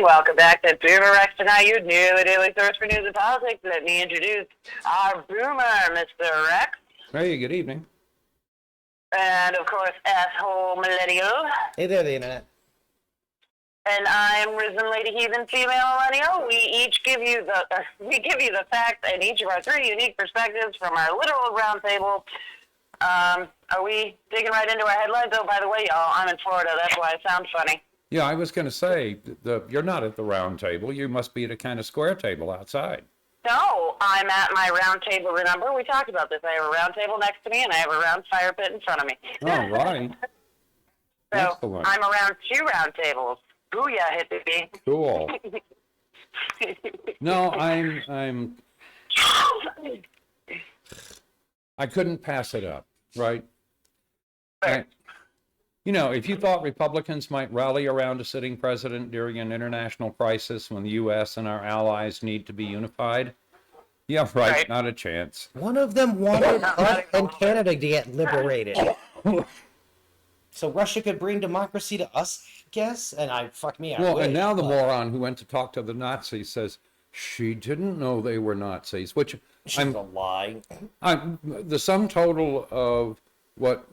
evening. Welcome back to BoomerRexTonight, your daily source for news and politics. Let me introduce our Boomer, Mr. Rex. Hey, good evening. And, of course, asshole Millennial. Hey there, the internet. And I'm Risen Lady Heathen Female Millennial. We each give you the facts and each of our three unique perspectives from our literal round table. Are we digging right into our headlines? Oh, by the way, y'all, I'm in Florida. That's why it sounds funny. Yeah, I was going to say, you're not at the round table. You must be at a kind of square table outside. No, I'm at my round table. Remember, we talked about this. I have a round table next to me, and I have a round fire pit in front of me. All right. So Excellent. I'm around two round tables. Booyah, hippie. Cool. No, I couldn't pass it up, right? Right. If you thought Republicans might rally around a sitting president during an international crisis when the U.S. and our allies need to be unified, yeah, right, not a chance. One of them wanted us and Canada to get liberated. So Russia could bring democracy to us, I guess? And fuck me. Well, and now the moron who went to talk to the Nazis says she didn't know they were Nazis, which she's a lie. The sum total of what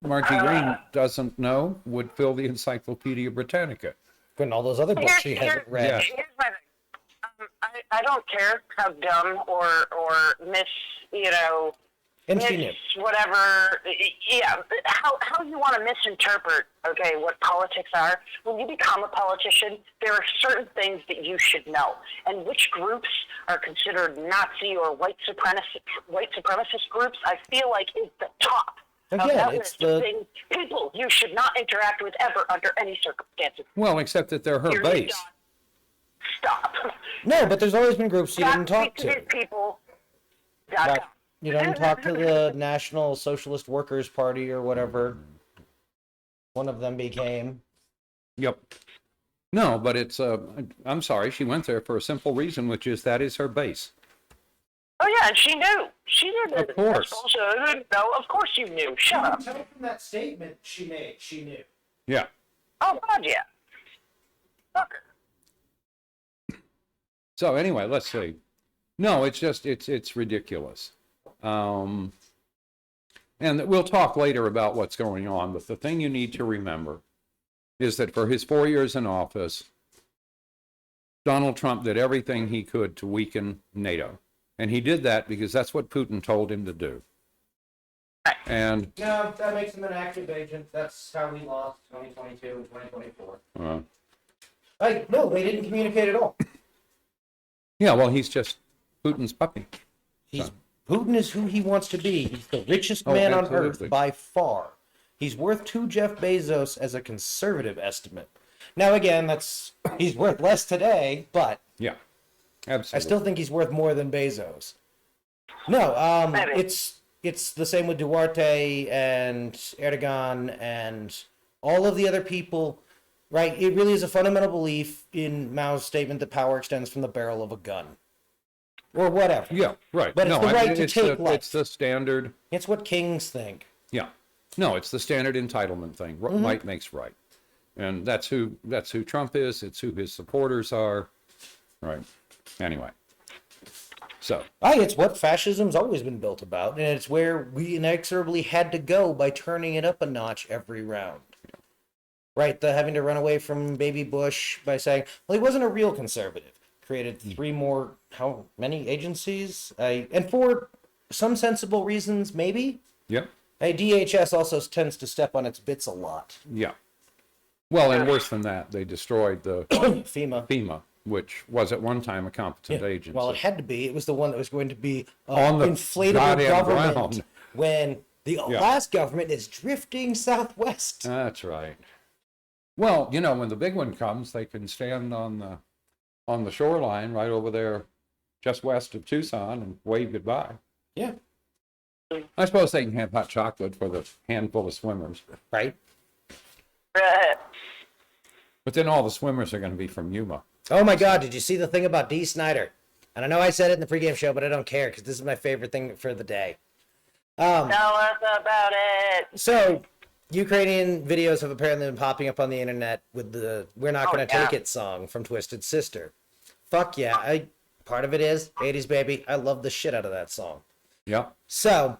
Margie Green doesn't know would fill the Encyclopedia Britannica. And all those other books she hasn't read. Yeah. Here's my thing. I don't care how dumb or And she knew. whatever, yeah, how you want to misinterpret, okay, what politics are. When you become a politician, there are certain things that you should know. And which groups are considered Nazi or white supremacist groups, I feel like is the top. Again, it's the things, people you should not interact with ever under any circumstances. Well, except that they're her Period. base. Stop. No, but there's always been groups you didn't talk to. People. Right. You don't talk to the National Socialist Workers Party or whatever one of them became. Yep. No, but it's, I'm sorry, she went there for a simple reason, which is that is her base. Oh, yeah, and she knew. She knew. Of course. No, of course you knew. Shut up. Tell from that statement she made, she knew. Yeah. Oh, God, yeah. Fuck her. So anyway, let's see. No, it's just, it's ridiculous. And we'll talk later about what's going on, but the thing you need to remember is that for his 4 years in office, Donald Trump did everything he could to weaken NATO. And he did that because that's what Putin told him to do. And no, that makes him an active agent. That's how we lost 2022 and 2024. No, they didn't communicate at all. Yeah, well, he's just Putin's puppy. Putin is who he wants to be. He's the richest man on earth by far. He's worth 2 Jeff Bezos as a conservative estimate. Now, again, he's worth less today, but yeah, absolutely. I still think he's worth more than Bezos. No, it's the same with Duarte and Erdogan and all of the other people, right? It really is a fundamental belief in Mao's statement that power extends from the barrel of a gun. Or whatever. Yeah, right. But it's the right to take life. It's the standard. It's what kings think. Yeah. No, it's the standard entitlement thing. Might makes right. And that's who Trump is. It's who his supporters are. Right. Anyway. So. It's what fascism's always been built about, and it's where we inexorably had to go by turning it up a notch every round. Yeah. Right, the having to run away from baby Bush by saying, well, he wasn't a real conservative. Created 3 more, how many agencies? And for some sensible reasons, maybe. Yep. DHS also tends to step on its bits a lot. Yeah. Well, and worse than that, they destroyed the FEMA, which was at one time a competent agency. Well, it had to be. It was the one that was going to be on the inflatable government ground. when the last government is drifting southwest. That's right. Well, when the big one comes, they can stand on the shoreline right over there just west of Tucson and wave goodbye. Yeah. I suppose they can have hot chocolate for the handful of swimmers. Right. But then all the swimmers are going to be from Yuma. Oh my God, did you see the thing about Dee Snider? And I know I said it in the pregame show, but I don't care because this is my favorite thing for the day. Tell us about it. So Ukrainian videos have apparently been popping up on the internet with the "We're Not Gonna Take It" song from Twisted Sister. Fuck yeah. Part of it is 80s baby. I love the shit out of that song. Yeah. So,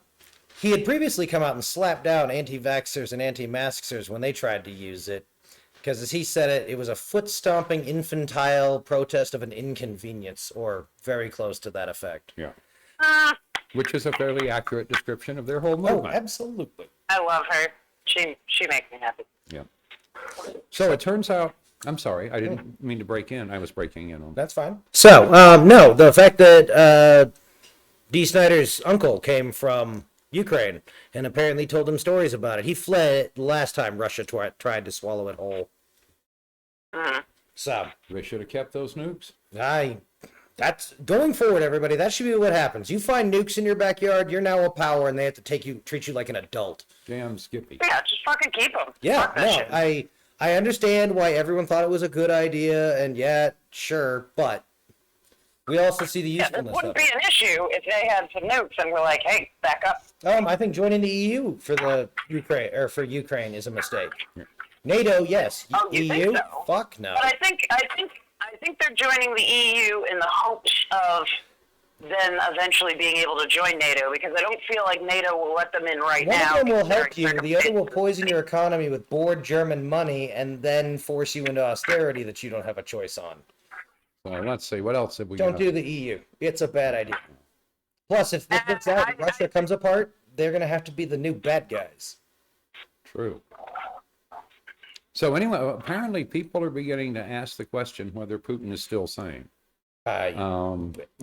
he had previously come out and slapped down anti-vaxxers and anti-maskers when they tried to use it. Because as he said it, it was a foot-stomping, infantile protest of an inconvenience, or very close to that effect. Yeah. Which is a fairly accurate description of their whole Oh, movement. absolutely. I love her. She makes me happy. Yeah. So it turns out, I'm sorry, I didn't mean to break in. I was breaking in on. That's fine. So, no, the fact that Dee Snider's uncle came from Ukraine and apparently told him stories about it. He fled the last time Russia tried to swallow it whole. So, They should have kept those nukes. that's going forward, everybody. That should be what happens. You find nukes in your backyard, you're now a power, and they have to treat you like an adult. Damn Skippy. Yeah, just fucking keep them. Yeah, Fuck that no, shit. I understand why everyone thought it was a good idea, and yeah, sure, but we also see the Yeah, this usefulness wouldn't of be it. an issue if they had some nukes and we're like, hey, back up. I think joining the EU for the Ukraine is a mistake. NATO, yes. Oh, you EU, think so? fuck no. But I think they're joining the EU in the hopes of then eventually being able to join NATO, because I don't feel like NATO will let them in right One now. of them will help considering you, the other will circumstances. poison your economy with bored German money and then force you into austerity that you don't have a choice on. So let's see, what else have we Don't got? do the EU. It's a bad idea. Plus, if this gets out and Russia comes apart, they're going to have to be the new bad guys. True. So anyway, apparently people are beginning to ask the question whether Putin is still sane. If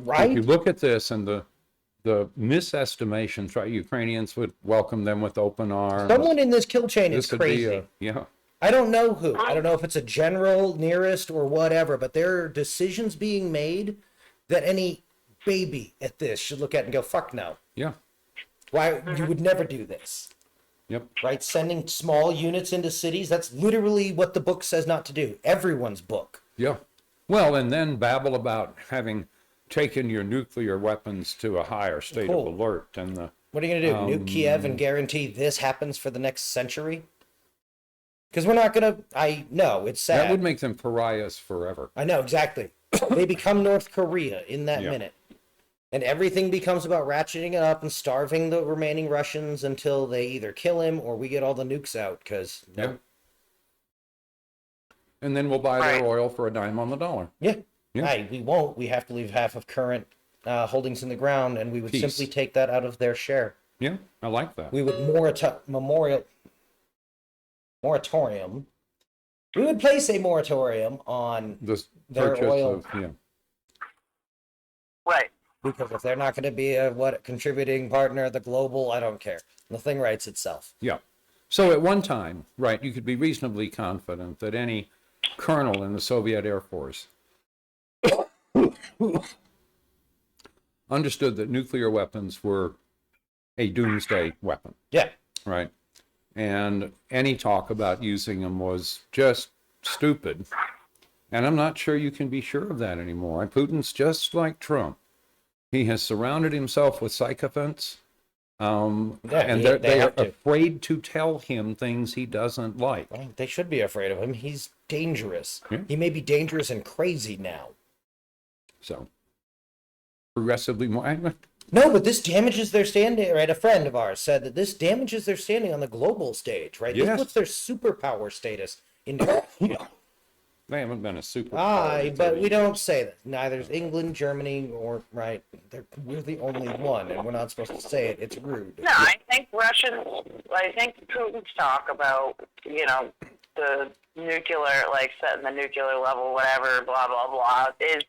Right? you look at this and the misestimations, right? Ukrainians would welcome them with open arms. Someone in this kill chain is This would be crazy. yeah. I don't know who. I don't know if it's a general, nearest, or whatever, but there are decisions being made that any baby at this should look at and go, fuck no. Yeah. Why? You would never do this. Yep. Right? Sending small units into cities, that's literally what the book says not to do. Everyone's book. Yeah. Well, and then babble about having taken your nuclear weapons to a higher state Cool. of alert and the What are you going to do? Nuke Kiev and guarantee this happens for the next century? Because we're not going to, I know, it's sad. that would make them pariahs forever. I know, exactly. They become North Korea in that Yeah. minute. And everything becomes about ratcheting it up and starving the remaining Russians until they either kill him or we get all the nukes out, because, Yeah. And then we'll buy their oil for a dime on the dollar. Yeah. Yeah. Aye, we won't. We have to leave half of current holdings in the ground, and we would Peace. simply take that out of their share. Yeah, I like that. We would moratorium. We would place a moratorium on The their purchase oil. of, yeah. Right. Because if they're not going to be a contributing partner of the global, I don't care. The thing writes itself. Yeah. So at one time, right, you could be reasonably confident that any colonel in the Soviet Air Force understood that nuclear weapons were a doomsday weapon, Yeah. right? And any talk about using them was just stupid. And I'm not sure you can be sure of that anymore. And Putin's just like Trump. He has surrounded himself with sycophants. And they they are have to. afraid to tell him things he doesn't like. Well, they should be afraid of him. He's dangerous. Yeah. He may be dangerous and crazy now. So, progressively more. No, but this damages their standing, right? A friend of ours said that this damages their standing on the global stage, right? Yes. This puts their superpower status into. They haven't been a super. Aye, but we don't say that. Neither is England, Germany, or, right? We're the only one, and we're not supposed to say it. It's rude. No, I think Putin's talk about, the nuclear, like setting the nuclear level, whatever, blah, blah, blah, is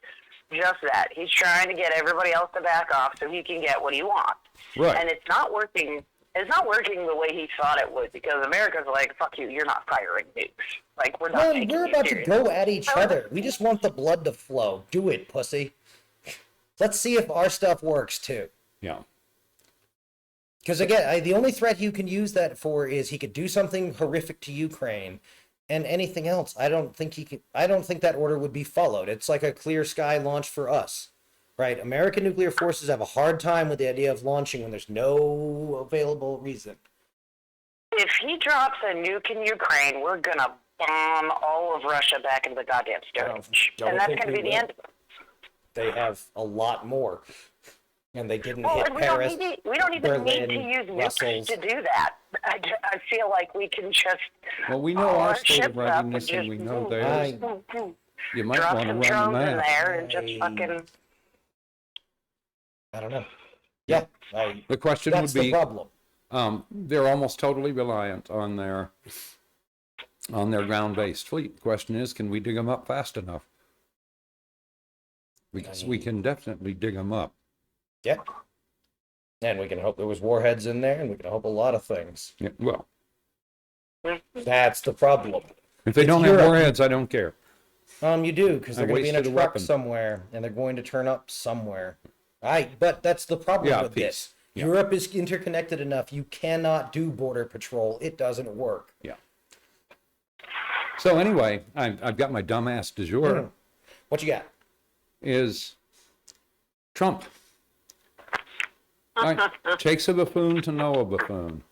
just that. He's trying to get everybody else to back off so he can get what he wants. Right. And it's not working. It's not working the way he thought it would, because America's like, fuck you, you're not firing nukes. Like, we're not Well, taking we're you about to serious. go at each other. We just want the blood to flow. Do it, pussy. Let's see if our stuff works, too. Yeah. Because again, the only threat you can use that for is he could do something horrific to Ukraine, and anything else. I don't think he could. I don't think that order would be followed. It's like a clear sky launch for us, right? American nuclear forces have a hard time with the idea of launching when there's no available reason. if he drops a nuke in Ukraine, we're gonna bomb all of Russia back into the goddamn Stone Age, don't and that's think gonna we be the will. end of it. They have a lot more, and they didn't Well, hit and Paris. we don't even need to Berlin, use Brussels. nukes to do that. I feel like we can just Well, we know haul our state of ships up readiness, and just we know I- theirs. You might drop want to some run the drones in math. there and just I- fucking. I don't know. Yeah, The question that's would the be, problem. they're almost totally reliant on their ground-based fleet. The question is, can we dig them up fast enough? We can definitely dig them up. Yeah. And we can hope there was warheads in there, and we can hope a lot of things. Yeah, well, That's the problem. if they It's don't have Europe. warheads, I don't care. You do, because they're I going to be in a wasted a truck weapon. somewhere, and they're going to turn up somewhere. But that's the problem Yeah, with peace. this. Yeah. Europe is interconnected enough. You cannot do border patrol. It doesn't work. Yeah. So anyway, I've got my dumbass du jour. What you got? Is Trump. Right. Takes a buffoon to know a buffoon.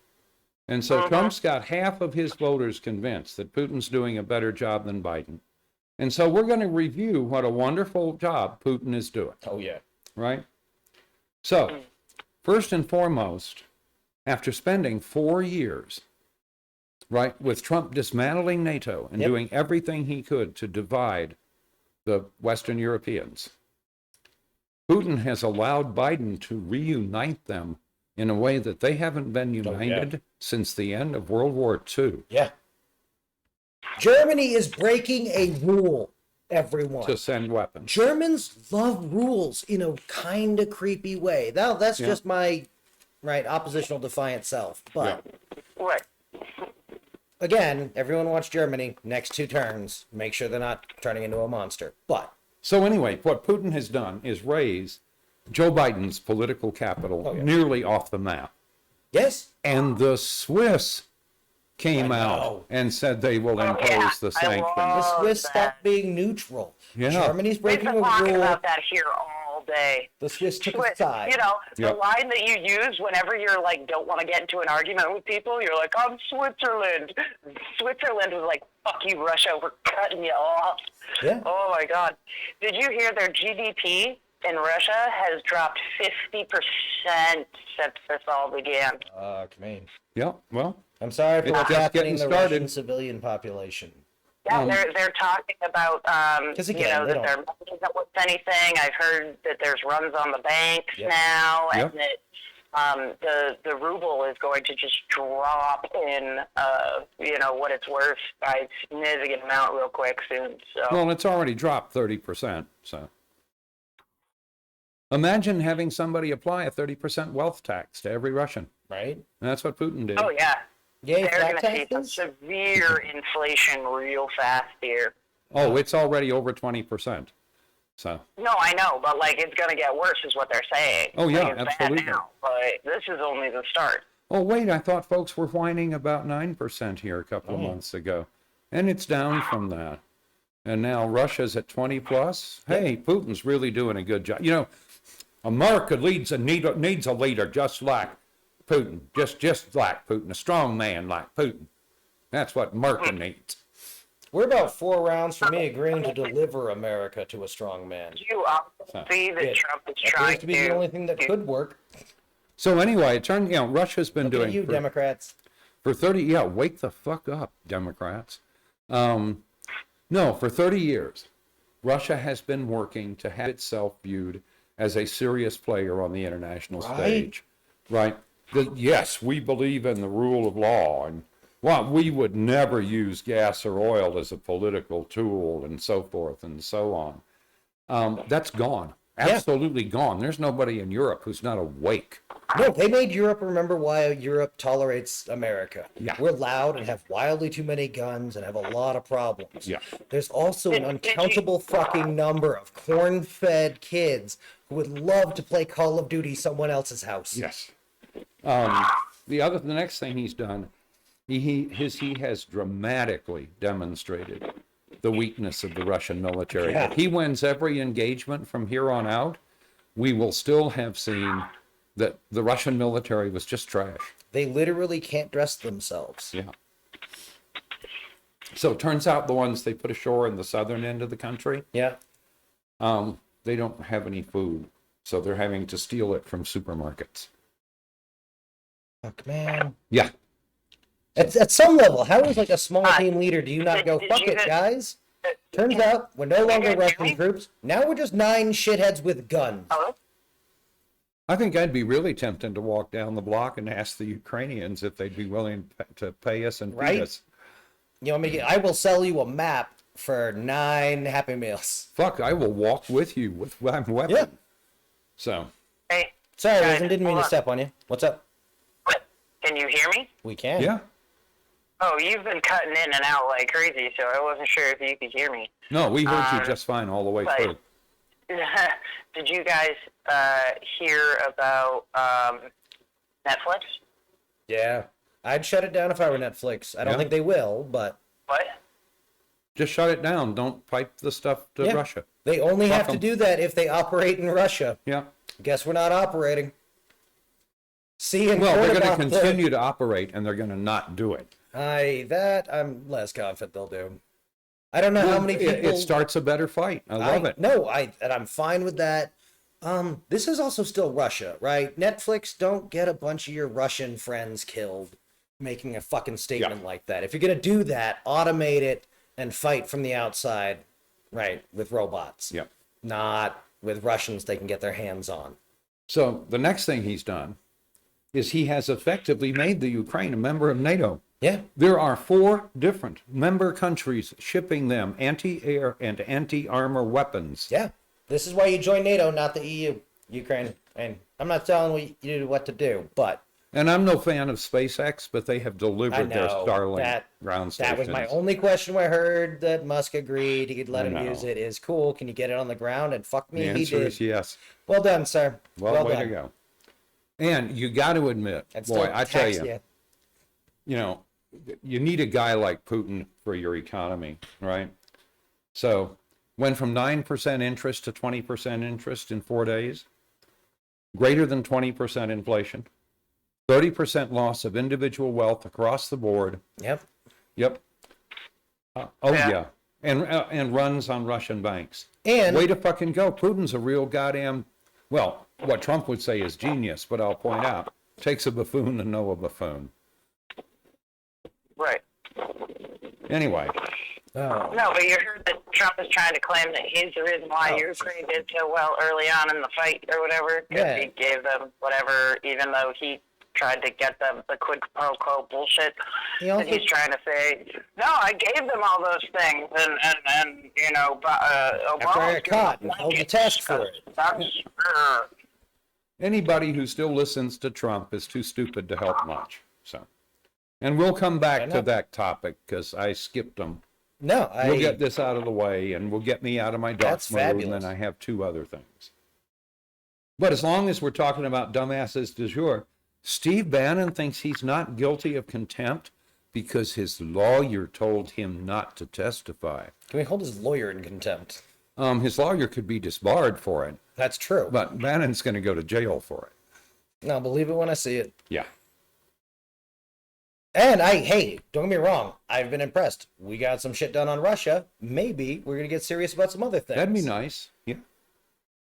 And so Trump's got half of his voters convinced that Putin's doing a better job than Biden. And so we're going to review what a wonderful job Putin is doing, Oh, yeah. right? So, first and foremost, after spending 4 years, right, with Trump dismantling NATO and Yep. doing everything he could to divide the Western Europeans, Putin has allowed Biden to reunite them in a way that they haven't been united since the end of World War II. Yeah. Germany is breaking a rule, everyone. To send weapons. Germans love rules in a kind of creepy way. Now, that's just my oppositional defiant self. But What? again, everyone wants Germany next 2 turns. Make sure they're not turning into a monster. But So anyway, what Putin has done is raise Joe Biden's political capital nearly off the map. yes, And the Swiss came I out know. and said they will impose yeah, the I sanctions. the love Swiss that. stopped being neutral. Yeah. Germany's We've breaking been a talking rule. about that here all day. The Swiss took a Swiss, side. you know, the Yep. line that you use whenever you're like, don't want to get into an argument with people, you're like, I'm Switzerland. Switzerland was like, fuck you, Russia, we're cutting you off. Yeah. Oh my God. Did you hear their GDP in Russia has dropped 50% since this all began? Come in. Yeah, well, I'm sorry for It's what's just happening to getting the started. Russian civilian population. Yeah, they're talking about 'Cause you again, know they that they're not doing with anything. I've heard that there's runs on the banks Yep. now, Yep. and that the ruble is going to just drop in you know what it's worth by a significant amount real quick soon. So well, it's already dropped 30%. So imagine having somebody apply a 30% wealth tax to every Russian. Right? And that's what Putin did. oh yeah, Yay, they're flat going to see some taxes? severe inflation real fast here. Oh, it's already over 20%. So, No, I know, but like it's going to get worse, is what they're saying. Oh, yeah, like, it's absolutely. bad now, but this is only the start. oh, wait, I thought folks were whining about 9% here a couple of months ago. And it's down from that. And now Russia's at 20 plus. Hey, Putin's really doing a good job. You know, America needs a leader just like Putin, just like Putin, a strong man like Putin. That's what America needs. We're about 4 rounds from me agreeing to deliver America to a strong man. You see that It Trump is appears trying to be the only thing that could work. So anyway, it turned, Russia's been Look at doing you, Democrats. for 30, wake the fuck up, Democrats. No, for 30 years, Russia has been working to have itself viewed as a serious player on the international stage, right? Yes, we believe in the rule of law, and we would never use gas or oil as a political tool, and so forth and so on. That's gone. Absolutely gone. There's nobody in Europe who's not awake. No, they made Europe remember why Europe tolerates America. Yeah. We're loud and have wildly too many guns and have a lot of problems. Yeah. There's also an uncountable fucking number of corn-fed kids who would love to play Call of Duty someone else's house. Yes. The next thing he's done, he has dramatically demonstrated the weakness of the Russian military. Yeah. If he wins every engagement from here on out, we will still have seen that the Russian military was just trash. They literally can't dress themselves. Yeah. So it turns out the ones they put ashore in the southern end of the country, Yeah. they don't have any food. So they're having to steal it from supermarkets. Fuck, man. Yeah. At some level, how is like a small team leader do you not go, did fuck you it, guys- Guys? Turns out we're no longer hear Russian me? troops. Now we're just 9 shitheads with guns. Hello? I think I'd be really tempted to walk down the block and ask the Ukrainians if they'd be willing to pay us and feed Right? us. You know, I will sell you a map for 9 Happy Meals. Fuck, I will walk with you with my weapon. Yeah. So, Hey, Sorry, guys, Wisdom, didn't mean hold to on. step on you. What's up? Can you hear me? We can. yeah. Oh, you've been cutting in and out like crazy, so I wasn't sure if you could hear me. No, we heard you just fine all the way but- through. Did you guys hear about Netflix? Yeah. I'd shut it down if I were Netflix. I don't Yeah. think they will, but What? Just shut it down. Don't pipe the stuff to yeah. Russia. They only Fuck have to 'em. do that if they operate in Russia. Yeah. Guess we're not operating. See you in Well, court they're going about to the- continue to operate and they're going to not do it. I'm less confident they'll do. I don't know how many people. It starts a better fight. I love it. No, and I'm fine with that. This is also still Russia, right? Netflix, don't get a bunch of your Russian friends killed making a fucking statement like that. If you're gonna do that, automate it and fight from the outside, right? With robots, Yeah. not with Russians they can get their hands on. So the next thing he's done is he has effectively made the Ukraine a member of NATO. Yeah, There are 4 different member countries shipping them anti-air and anti-armor weapons. yeah. This is why you join NATO, not the EU, Ukraine. And I'm not telling you what to do, but And I'm no fan of SpaceX, but they have I delivered their know Starlink ground that stations. was my only question. Where I heard that Musk agreed he could let I him know. use it. Is cool. Can you get it on the ground? And fuck me, The he answer did. is yes. Well done, sir. Well, way done. to go. And you got to admit, And boy, still I tell tax you, you know, you need a guy like Putin for your economy, right? So went from 9% interest to 20% interest in 4 days, greater than 20% inflation, 30% loss of individual wealth across the board. Yep. Yep. Yeah. And runs on Russian banks. And Way to fucking go. Putin's a real goddamn, well, what Trump would say is genius, but I'll point out, takes a buffoon to know a buffoon. Right. Anyway, oh, No, but you heard that Trump is trying to claim that he's the reason why Oh. Ukraine did so well early on in the fight or whatever. 'Cause Yeah. he gave them whatever, even though he tried to get them the quid pro quo bullshit. He also- And he's trying to say, no, I gave them all those things, and you know, Obama. After I got caught and held the task for it. anybody who still listens to Trump is too stupid to help much. So, and we'll come I back know. to that topic because I skipped them. no, We'll get this out of the way and we'll get me out of my dark That's mode, and fabulous. then I have 2 other things. But as long as we're talking about dumbasses du jour, Steve Bannon thinks he's not guilty of contempt because his lawyer told him not to testify. Can we hold his lawyer in contempt? His lawyer could be disbarred for it, That's true. but Bannon's going to go to jail for it. No, believe it when I see it. Yeah. And hey, don't get me wrong. I've been impressed. We got some shit done on Russia. Maybe we're gonna get serious about some other things. That'd be nice. Yeah.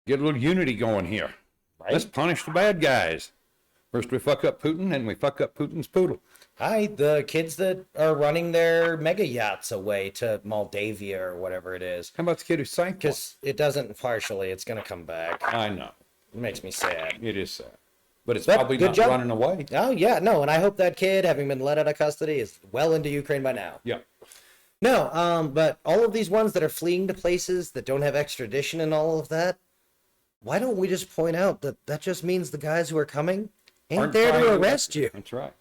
Get a little unity going here. Right? Let's punish the bad guys. First we fuck up Putin and we fuck up Putin's poodle. Hi, the kids that are running their mega yachts away to Moldavia or whatever it is. How about the kid who sank one? Because it doesn't partially. It's gonna come back. I know. It makes me sad. It is sad. But it's But probably good not job. running away. Oh yeah, no, and I hope that kid, having been let out of custody, is well into Ukraine by now. Yeah. No, but all of these ones that are fleeing to places that don't have extradition and all of that, why don't we just point out that that just means the guys who are coming ain't Aren't there trying to arrest you. That's right.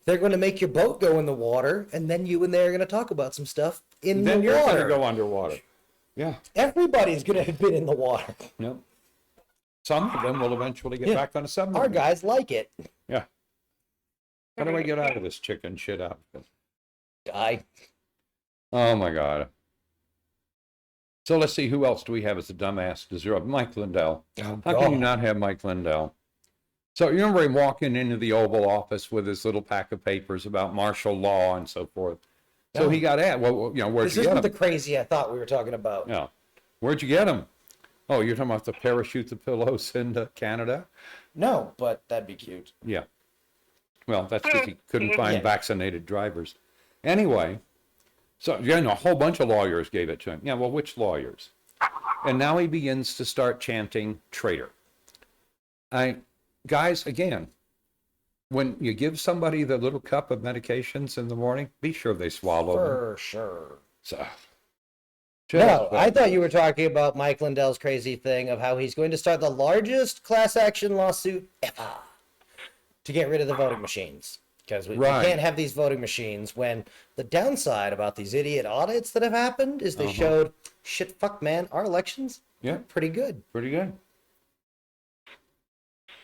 They're going to make your boat go in the water, and then you and they are going to talk about some stuff in Then the you're going water. to go underwater. Yeah. Everybody's going to have been in the water. Yep. Some of them will eventually get Yeah. back on a submarine. Our guys like it. Yeah. How do I get out of this chicken shit out? Die. Oh my God. So let's see, who else do we have as a dumbass deserve? Mike Lindell. Oh, How can you God. not have Mike Lindell? So you remember him walking into the Oval Office with his little pack of papers about martial law and so forth. So he got at, well, you know, where'd This you get isn't him? the crazy I thought we were talking about. Yeah. Where'd you get him? Oh, you're talking about the parachute the pillows into Canada? No, but that'd be cute. Yeah. Well, that's because he couldn't find vaccinated drivers. Anyway, so you know, a whole bunch of lawyers gave it to him. Yeah, well, which lawyers? And now he begins to start chanting traitor. Guys, again, when you give somebody the little cup of medications in the morning, be sure they swallow them. For sure. So, No, I thought you were talking about Mike Lindell's crazy thing of how he's going to start the largest class action lawsuit ever to get rid of the voting machines. Because we can't have these voting machines when the downside about these idiot audits that have happened is they showed, shit, fuck, man, our elections are pretty good. Pretty good.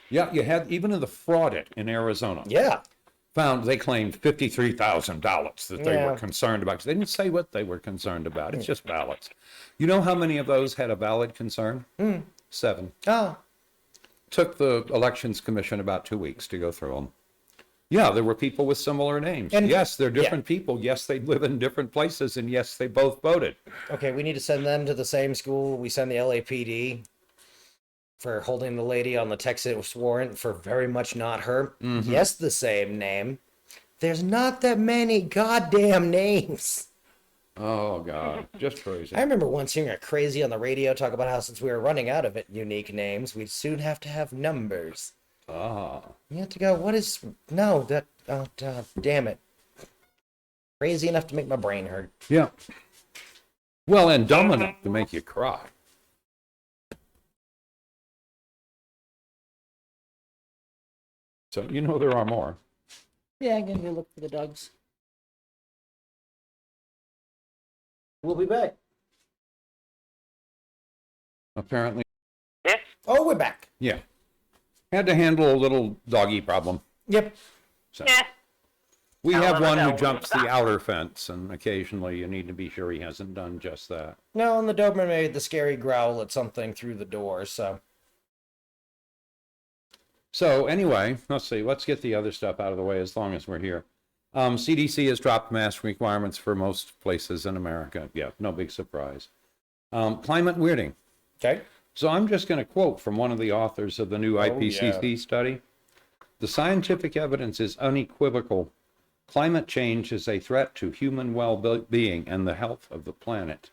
Yeah, you had, even in the fraud in Arizona. Yeah. Found they claimed $53,000 that they were concerned about. They didn't say what they were concerned about. It's just ballots. You know how many of those had a valid concern? 7. Oh. Took the Elections Commission about 2 weeks to go through them. Yeah, there were people with similar names. And yes, they're different people. Yes, they live in different places. And yes, they both voted. Okay, we need to send them to the same school we send the LAPD for holding the lady on the Texas warrant for very much not her. Yes, the same name. There's not that many goddamn names. Oh, God. Just crazy. I remember once hearing a crazy on the radio talk about how since we were running out of unique names, we'd soon have to have numbers. Ah. You have to go, what is... No, that... Oh, damn it. Crazy enough to make my brain hurt. Yeah. Well, and dumb enough to make you cry. So, you know there are more. Yeah, I'm gonna go look for the dogs. We'll be back. Apparently. Yeah. Oh, we're back. Yeah. Had to handle a little doggy problem. Yep. So. Yeah. We I'll have never one know who when jumps it's the out. outer fence, and occasionally you need to be sure he hasn't done just that. No, and the Doberman made the scary growl at something through the door, so... So anyway, let's see. Let's get the other stuff out of the way as long as we're here. CDC has dropped mask requirements for most places in America. Yeah, no big surprise. Climate weirding. Okay. So I'm just going to quote from one of the authors of the new IPCC study. The scientific evidence is unequivocal. Climate change is a threat to human well-being and the health of the planet.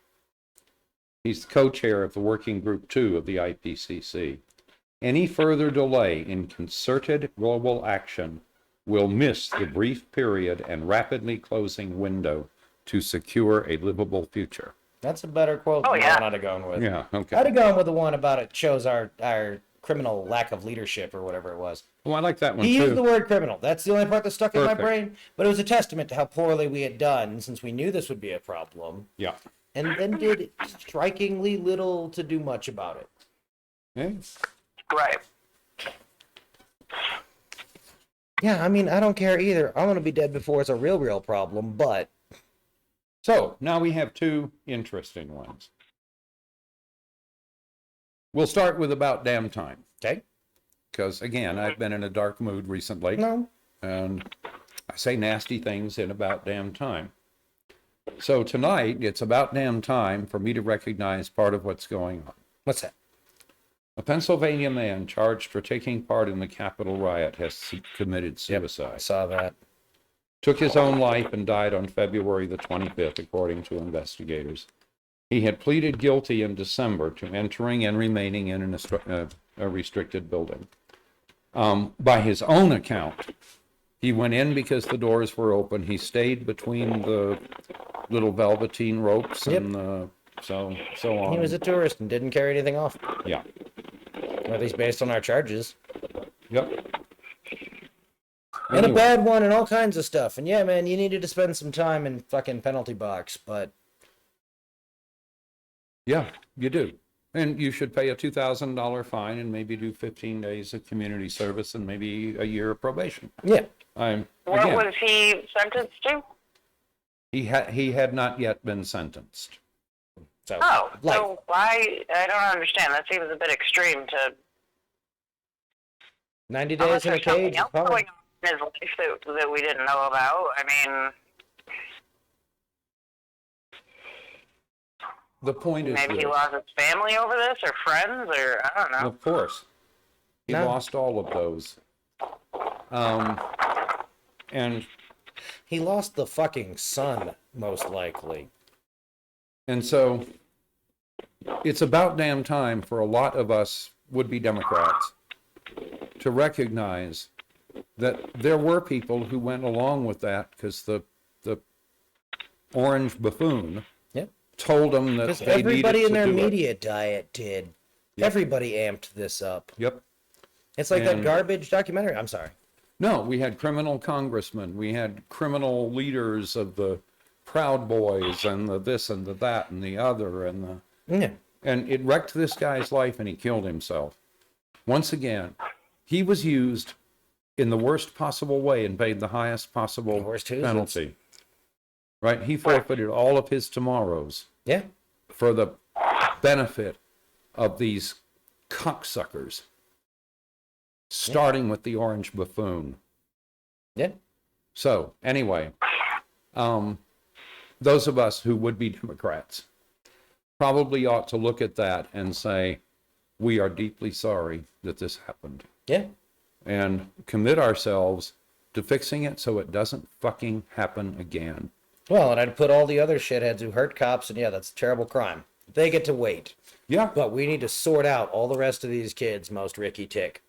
He's the co-chair of the Working Group 2 of the IPCC. Any further delay in concerted global action will miss the brief period and rapidly closing window to secure a livable future. That's a better quote than the one I'd have gone with. Yeah, okay. I'd have gone with the one about it shows our criminal lack of leadership or whatever it was. Well, I like that one He too. used the word criminal. That's the only part that stuck in my Perfect. brain. But it was a testament to how poorly we had done since we knew this would be a problem. Yeah. And then did strikingly little to do much about it. Yeah. Right. Yeah, I mean, I don't care either. I'm going to be dead before it's a real problem, but... So now we have two interesting ones. We'll start with about damn time. Okay. Because again, I've been in a dark mood recently. No. And I say nasty things in about damn time. So tonight, it's about damn time for me to recognize part of what's going on. What's that? A Pennsylvania man charged for taking part in the Capitol riot has committed suicide. I saw that. Took his own life and died on February the 25th, according to investigators. He had pleaded guilty in December to entering and remaining in a restricted building. By his own account, he went in because the doors were open. He stayed between the little velveteen ropes and so on. He was a tourist and didn't carry anything off. Yeah. At least based on our charges. Yep. And a bad one and all kinds of stuff. And yeah, man, you needed to spend some time in fucking penalty box, but... Yeah, you do. And you should pay a $2,000 fine and maybe do 15 days of community service and maybe a year of probation. Yeah. What was he sentenced to? He had not yet been sentenced. So, so why? I don't understand. That seems a bit extreme to 90 Unless days in a there's something cage. else It's hard. going on in his life that we didn't know about. I mean, The point is maybe he this. lost his family over this, or friends, or I don't know. Of course. He No. lost all of those. And He lost the fucking sun, most likely. so it's about damn time for a lot of us would-be Democrats to recognize that there were people who went along with that because the orange buffoon Yep. told them that Because they everybody needed in to their do it. media diet did. Yep. Everybody amped this up. Yep. It's like that And- garbage documentary. I'm sorry. No, we had criminal congressmen, we had criminal leaders of the Proud Boys and the this and the that and the other Yeah. and it wrecked this guy's life and he killed himself. Once again, he was used in the worst possible way and paid the highest possible Worst who's penalty. Right? He forfeited all of his tomorrows Yeah. for the benefit of these cocksuckers. Starting with the orange buffoon. Yeah. So, anyway, those of us who would be Democrats probably ought to look at that and say, we are deeply sorry that this happened. Yeah. And commit ourselves to fixing it so it doesn't fucking happen again. Well, and I'd put all the other shitheads who hurt cops, and yeah, that's a terrible crime. They get to wait. Yeah. But we need to sort out all the rest of these kids, most Ricky Tick.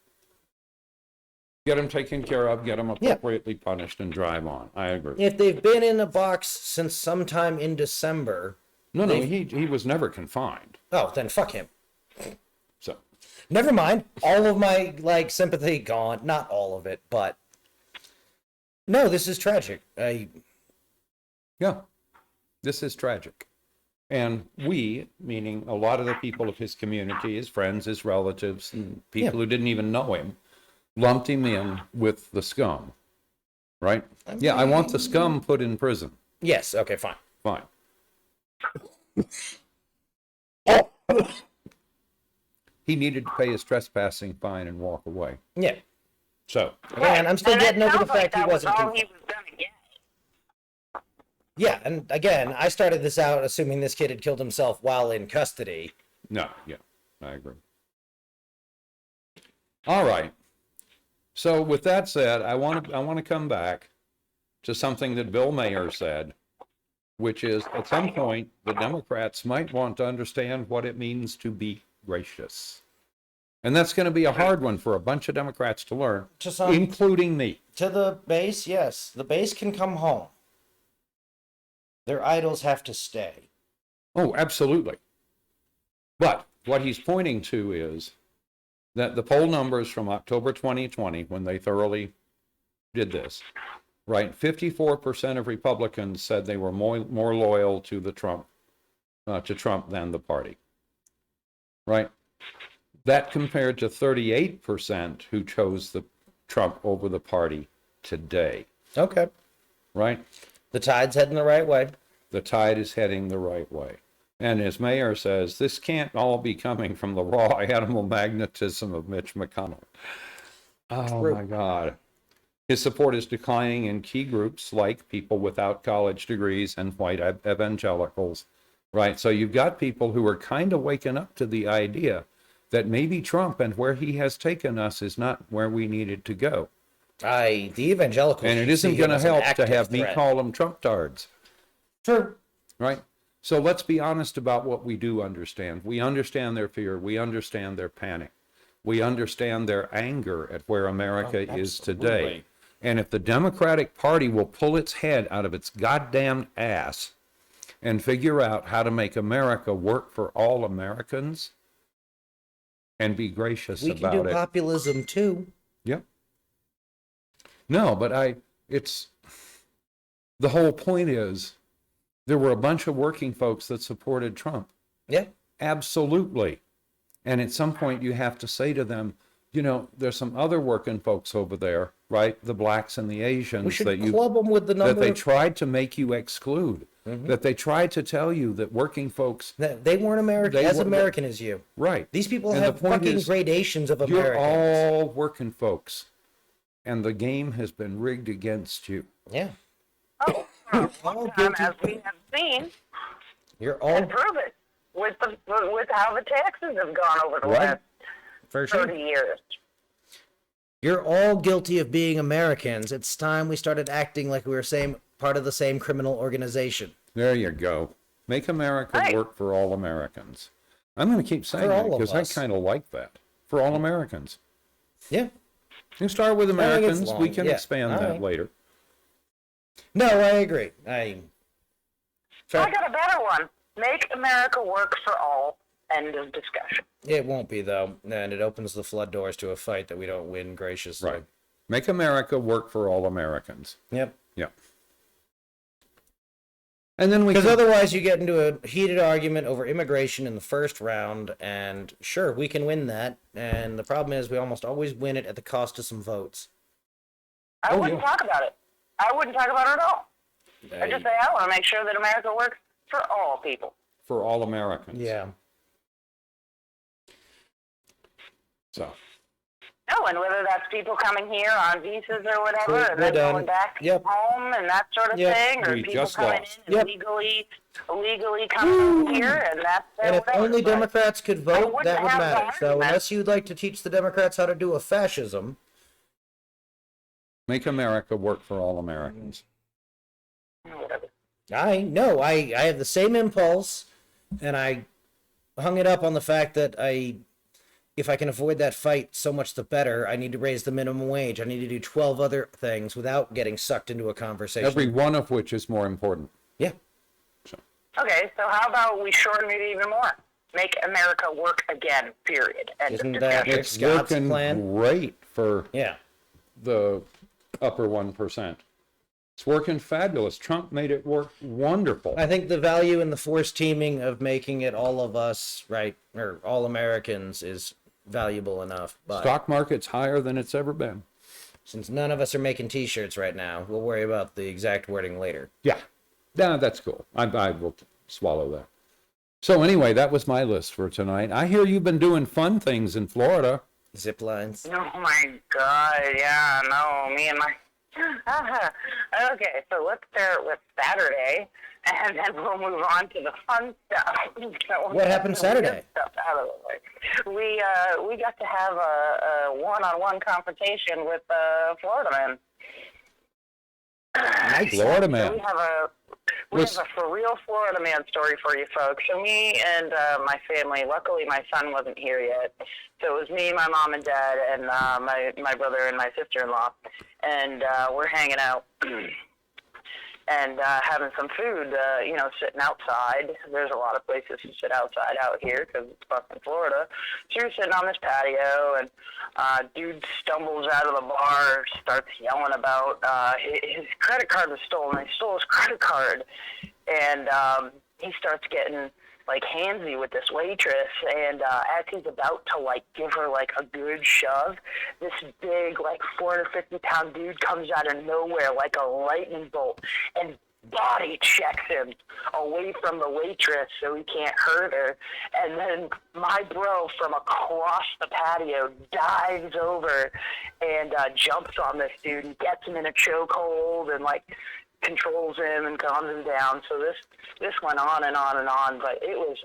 Get them taken care of, get them Yeah. appropriately punished, and drive on. I agree. If they've been in a box since sometime in December, No, he was never confined. oh, then fuck him. So, Never mind. All of my sympathy gone. Not all of it, but no, this is tragic. yeah, this is tragic. And we, meaning a lot of the people of his community, his friends, his relatives, and people who didn't even know him, lumped him in with the scum. Right? Yeah, I want the scum put in prison. Yes. Okay. Fine. Fine. He needed to pay his trespassing fine and walk away. Yeah. So, Again, I'm still And it getting over the sounds like fact he that was wasn't. all he was gonna get. Yeah, and again, I started this out assuming this kid had killed himself while in custody. no, yeah, I agree. All right. So with that said, I want to come back to something that Bill Mayer said, which is at some point the Democrats might want to understand what it means to be gracious. And that's going to be a hard one for a bunch of Democrats to learn, To some, including me. to the base, yes, the base can come home. Their idols have to stay. Oh, absolutely. But what he's pointing to is that the poll numbers from October 2020, when they thoroughly did this, right? 54% of Republicans said they were more loyal to Trump than the party, right? That compared to 38% who chose the Trump over the party today, Okay. right? The tide's heading the right way. The tide is heading the right way. And as Mayer says, this can't all be coming from the raw animal magnetism of Mitch McConnell. Oh True. my God. His support is declining in key groups like people without college degrees and white evangelicals, right? So you've got people who are kind of waking up to the idea that maybe Trump and where he has taken us is not where we needed to go. The evangelicals. And it should isn't see going him to as an help to active have me threat. call them Trump tards. True. Right? So let's be honest about what we do understand. We understand their fear. We understand their panic. We understand their anger at where America is today. absolutely. And if the Democratic Party will pull its head out of its goddamn ass and figure out how to make America work for all Americans and be gracious We can about do it. populism too. Yep. No, but it's, the whole point is, there were a bunch of working folks that supported Trump. Yeah. Absolutely. And at some point you have to say to them, you know, there's some other working folks over there, right? The blacks and the Asians We should that club them with the that number they of... tried to make you exclude. that they tried to tell you that working folks, They weren't American, as American as you. right. These people And have the point fucking is, gradations of you're Americans. all working folks, and the game has been rigged against you. Yeah. Oh, for a long time, as we have seen, You're all and prove it with how the taxes have gone over the Right. last for sure. 30 years. You're all guilty of being Americans. It's time we started acting like we were part of the same criminal organization. There you go. Make America Right. work for all Americans. I'm going to keep saying For that all of because I us. kind of like that. For all Americans. Yeah. You start with I think it's Americans. We long. can Yeah. expand All that right. later. No, I agree. I got a better one. Make America work for all. End of discussion. It won't be, though, and it opens the flood doors to a fight that we don't win graciously. Right. Make America work for all Americans. Yep. Yeah. And then we Because can, otherwise you get into a heated argument over immigration in the first round, and sure, we can win that, and the problem is we almost always win it at the cost of some votes. I wouldn't talk about it. I wouldn't talk about it at all. I just say I want to make sure that America works for all people. for all Americans. Yeah. So, No, and whether that's people coming here on visas or whatever, Cool. and We're then done. going back Yep. home and that sort of Yep. thing, or We people just coming lost. in and illegally coming here, and that's And if whatever. only But Democrats could vote, wouldn't that would have the matter. So argument. unless you'd like to teach the Democrats how to do a fascism, make America work for all Americans. whatever. I have the same impulse, and I hung it up on the fact that if I can avoid that fight, so much the better. I need to raise the minimum wage. I need to do 12 other things without getting sucked into a conversation. Every one of which is more important. Yeah. Okay, so how about we shorten it even more? Make America work again, period. End of Isn't that discussion. It's Scott's working plan? great for Yeah. the upper 1%. It's working fabulous. Trump made it work wonderful. I think the value in the forced teaming of making it all of us, right, or all Americans is valuable enough. But Stock market's higher than it's ever been. since none of us are making T-shirts right now, we'll worry about the exact wording later. Yeah. Yeah, that's cool. I will swallow that. So anyway, that was my list for tonight. I hear you've been doing fun things in Florida. Zip lines. Oh my God! Yeah, no, me and my. Okay, so let's start with Saturday, and then we'll move on to the fun stuff. What happened Saturday? Stuff out of the way. We got to have a one-on-one confrontation with Florida man. Nice. Florida So man. we have a for real Florida man story for you folks. So me and my family, luckily my son wasn't here yet. So it was me, my mom and dad, and my brother and my sister-in-law. And we're hanging out and having some food, sitting outside. There's a lot of places to sit outside out here because it's fucking Florida. So you're sitting on this patio, and dude stumbles out of the bar, starts yelling about his credit card was stolen. He stole his credit card, and he starts getting like handsy with this waitress, and as he's about to like give her like a good shove, this big like 450-pound dude comes out of nowhere like a lightning bolt and body checks him away from the waitress so he can't hurt her. And then my bro from across the patio dives over and jumps on this dude and gets him in a chokehold and like controls him and calms him down. So this went on and on and on, but it was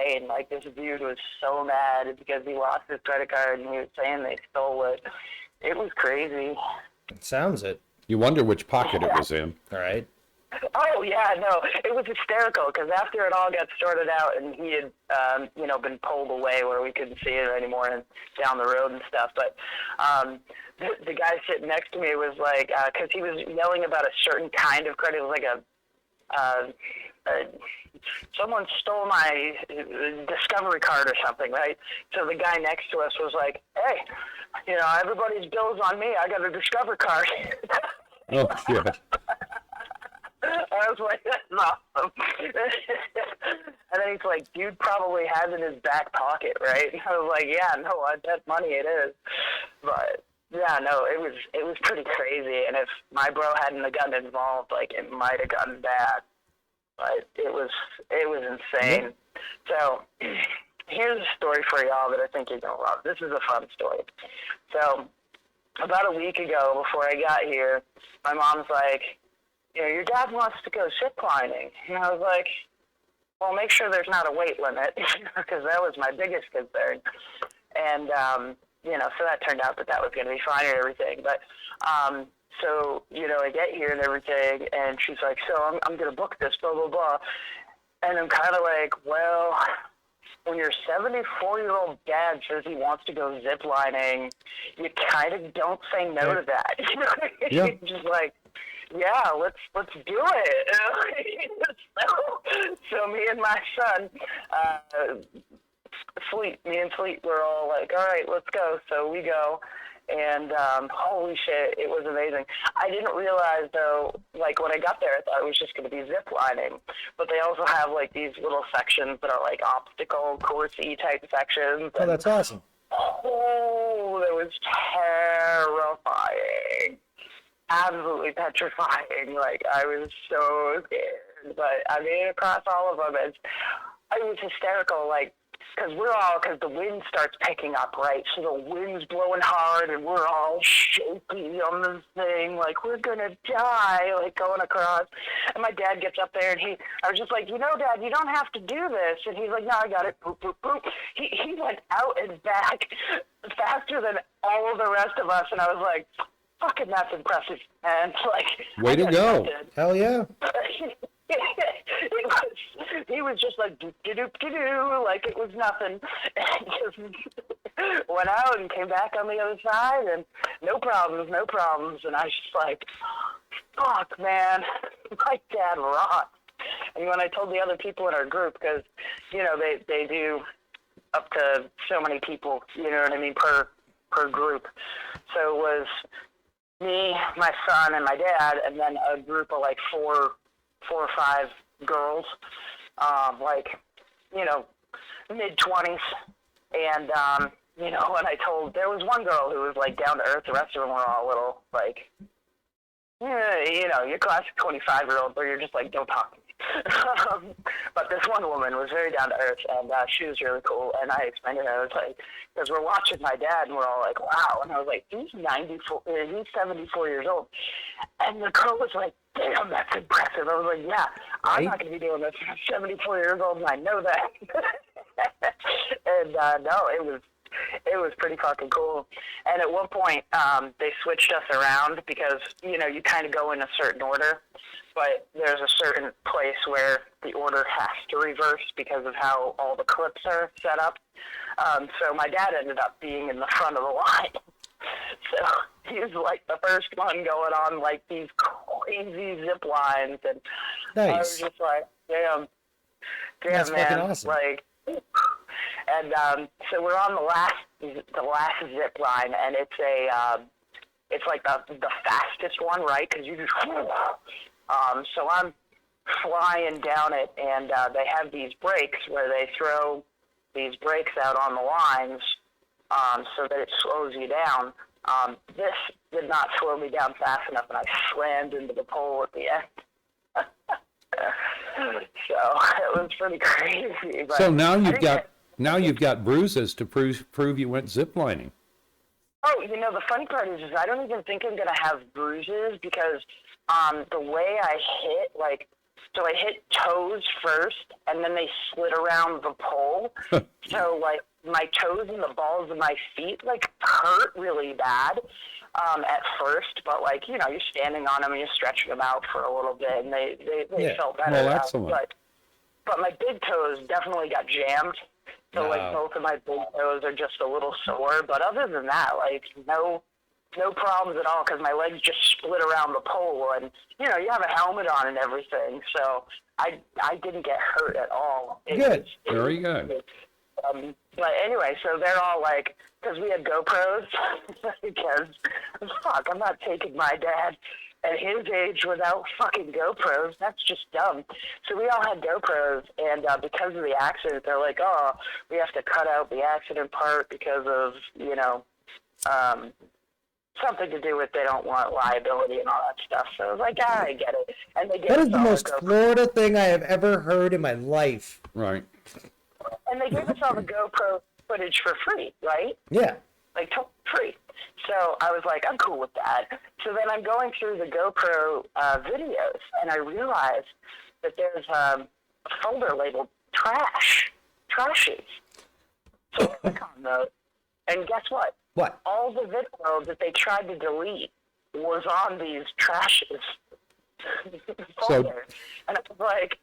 insane. Like, this dude was so mad because he lost his credit card and he was saying they stole it. It was crazy. Sounds it. You wonder which pocket it was in. All right. Oh, yeah, no, it was hysterical because after it all got sorted out and he had, been pulled away where we couldn't see it anymore and down the road and stuff. But the guy sitting next to me was like, because he was yelling about a certain kind of credit. It was like someone stole my Discovery card or something, right? So the guy next to us was like, hey, everybody's bill's on me. I got a Discover card. Oh, shit. I was like, that's awesome. And then he's like, dude probably has it in his back pocket, right? And I was like, yeah, no, I bet money it is. But yeah, no, it was pretty crazy. And if my bro hadn't have gotten involved, like, it might have gotten bad. But it was insane. So here's a story for y'all that I think you're gonna love. This is a fun story. So about a week ago, before I got here, my mom's like, your dad wants to go ziplining, and I was like, well, make sure there's not a weight limit, because that was my biggest concern. And so that turned out that was going to be fine and everything. But so I get here and everything, and she's like, so I'm going to book this, blah blah blah, and I'm kind of like, well, when your 74-year-old dad says he wants to go ziplining, you kind of don't say no to that. Yeah. You're just like, yeah, let's do it. So me and my son, me and Fleet, we're all like, all right, let's go. So we go, and holy shit, it was amazing. I didn't realize, though, like, when I got there, I thought it was just going to be zip lining, but they also have, like, these little sections that are, like, obstacle coursey type sections. Oh, that's awesome. Oh, that was terrifying. Absolutely petrifying. Like, I was so scared, but I made it across all of them. It was hysterical, like, because the wind starts picking up, right? So the wind's blowing hard, and we're all shaky on this thing, like, we're gonna die, like, going across. And my dad gets up there, and I was just like, Dad, you don't have to do this. And he's like, no, I got it. Boop, boop, boop. He went out and back faster than all of the rest of us, and I was like, fucking, that's impressive, man. Like, way to go. Hell yeah. He was just like, do-do-do-do-do, like it was nothing. And just went out and came back on the other side, and no problems. And I was just like, fuck, man, my dad rocks. And when I told the other people in our group, because, they do up to so many people, you know what I mean, per group. So it was me, my son, and my dad, and then a group of like four or five girls, mid-20s. And, when there was one girl who was like down to earth, the rest of them were all a little like, your classic 25-year-old where you're just like, don't talk to me. But this one woman was very down to earth, and she was really cool. And I explained to her, I was like, because we're watching my dad, and we're all like, wow. And I was like, he's 74 years old. And the girl was like, damn, that's impressive. I was like, yeah, I'm not going to be doing this. I'm 74 years old, and I know that. And no, it was pretty fucking cool. And at one point, they switched us around because, you kind of go in a certain order, but there's a certain place where the order has to reverse because of how all the clips are set up. So my dad ended up being in the front of the line. So he was like the first one going on like these crazy zip lines, and nice. I was just like, damn, That's man, fucking awesome. like. And so we're on the last zip line, and it's like the fastest one, right? Because you just so I'm flying down it, and they have these brakes where they throw these brakes out on the lines so that it slows you down. This did not slow me down fast enough, and I slammed into the pole at the end. So it was pretty crazy. But So now you've got bruises to prove you went ziplining. Oh, the funny part is I don't even think I'm gonna have bruises because the way I hit, like, so I hit toes first, and then they slid around the pole. So like my toes and the balls of my feet like hurt really bad at first, but like you're standing on them and you're stretching them out for a little bit, and they felt better. Well, excellent. But my big toes definitely got jammed. So like both of my big toes are just a little sore, but other than that, like no problems at all because my legs just split around the pole, and you have a helmet on and everything, so I didn't get hurt at all. Good. Very good. But anyway, so they're all like, because we had GoPros, because fuck, I'm not taking my dad at his age without fucking GoPros. That's just dumb. So we all had GoPros, and because of the accident, they're like, oh, we have to cut out the accident part because of, something to do with they don't want liability and all that stuff. So I was like, I get it. And they gave That us is the all most GoPro, Florida thing I have ever heard in my life. Right. and they gave us all the GoPro footage for free, right? Yeah. Like totally free. So I was like, I'm cool with that. So then I'm going through the GoPro videos, and I realized that there's a folder labeled trashes. So I click on those, and guess what? What? All the video that they tried to delete was on these trashes folders. And I was like,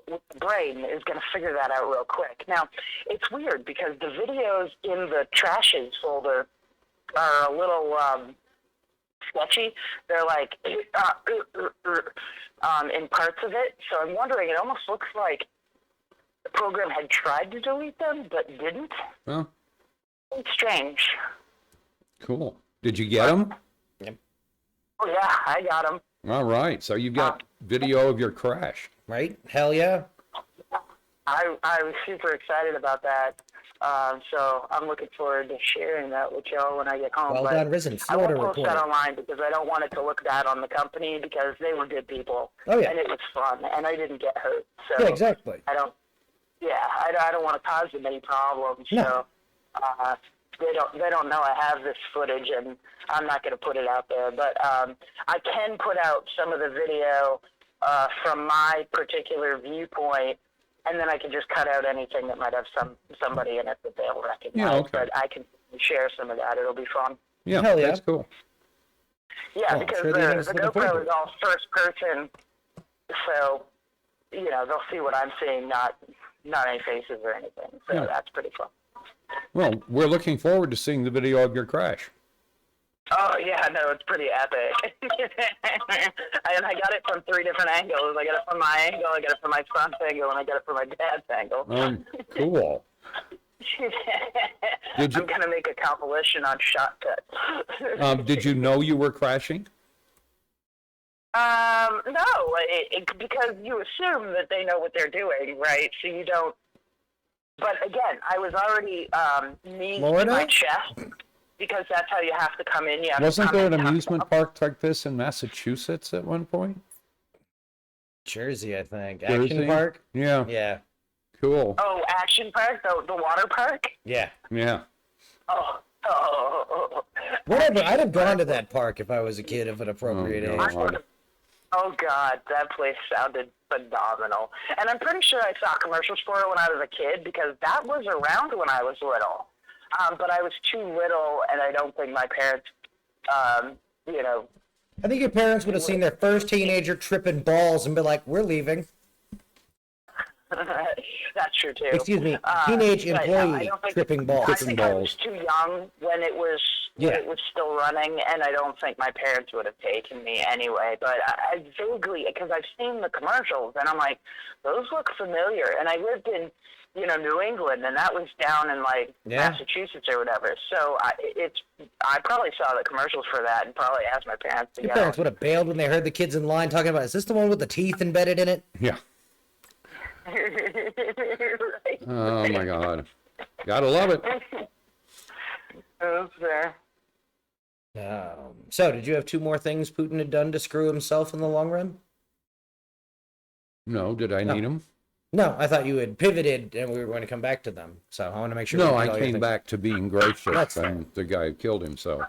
the brain is going to figure that out real quick. Now, it's weird because the videos in the trashes folder are a little sketchy. They're like in parts of it. So I'm wondering, it almost looks like the program had tried to delete them but didn't. Well, It's strange. cool. Did you get them? Oh, yeah, I got them. All right. So you've got video of your crash. Right? Hell yeah. I was super excited about that. So I'm looking forward to sharing that with y'all when I get home. Well But done, Risen. I Florida won't post report. that online because I don't want it to look bad on the company because they were good people. Oh, yeah. And it was fun, and I didn't get hurt. So Yeah, exactly. I don't want to cause them any problems. No. So they don't know I have this footage, and I'm not going to put it out there. But I can put out some of the video from my particular viewpoint, and then I can just cut out anything that might have somebody in it that they'll recognize. Yeah, okay. But I can share some of that. It'll be fun. Yeah, Hell yeah. that's cool. Yeah, Well, because sure the others the looking forward GoPro to is it. all first person, so they'll see what I'm seeing, not any faces or anything. So Yeah. that's pretty fun. Well, we're looking forward to seeing the video of your crash. Oh yeah, no, it's pretty epic. And I got it from 3 different angles. I got it from my angle, I got it from my son's angle, and I got it from my dad's angle. Cool. Did you- I'm gonna make a compilation on shot cuts. Did you know you were crashing? No, because you assume that they know what they're doing, right? So you don't. But again, I was already knee to Florida? my chest because that's how you have to come in. You have to Wasn't come there in an top amusement up. park like this in Massachusetts at one point? Jersey, I think. Jersey? Action Park? Yeah, Yeah. cool. Oh, Action Park, the water park. Yeah. Yeah. Oh. Whatever. I'd have gone to that park if I was a kid of an appropriate Oh, age. God. Oh God, that place sounded phenomenal. And I'm pretty sure I saw commercials for it when I was a kid because that was around when I was little. But I was too little, and I don't think my parents, I think your parents would have seen their first teenager tripping balls and be like, "We're leaving." that's true too. Excuse me, teenage but, employee I don't think- tripping balls. I think I was too young when it was still running, and I don't think my parents would have taken me anyway. But I vaguely, because I've seen the commercials, and I'm like, those look familiar. And I lived in, New England, and that was down in Massachusetts or whatever. So I probably saw the commercials for that, and probably asked my parents to Your go. parents would have bailed when they heard the kids in line talking about, "Is this the one with the teeth embedded in it?" Yeah. Right. Oh my God. Gotta love it. That's fair. So, did you have 2 more things Putin had done to screw himself in the long run? No, did I need him? No, I thought you had pivoted and we were going to come back to them. So I want to make sure. No, we I did all your came things. back to being gracious That's and the guy who killed himself.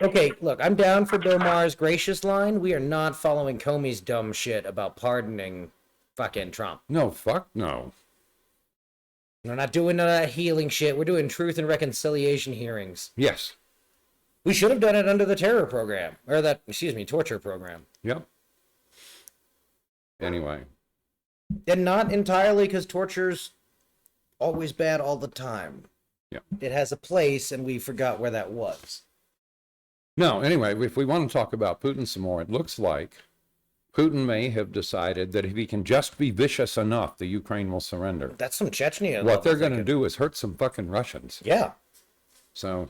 Okay, look, I'm down for Bill Maher's gracious line. We are not following Comey's dumb shit about pardoning fucking Trump. No, fuck no. We're not doing healing shit. We're doing truth and reconciliation hearings. Yes. We should have done it under the terror program, or torture program. Yep. Anyway. And not entirely because torture's always bad all the time. Yeah. It has a place, and we forgot where that was. No, anyway, if we want to talk about Putin some more, it looks like Putin may have decided that if he can just be vicious enough, the Ukraine will surrender. That's some Chechnya. What they're going to do is hurt some fucking Russians. Yeah. So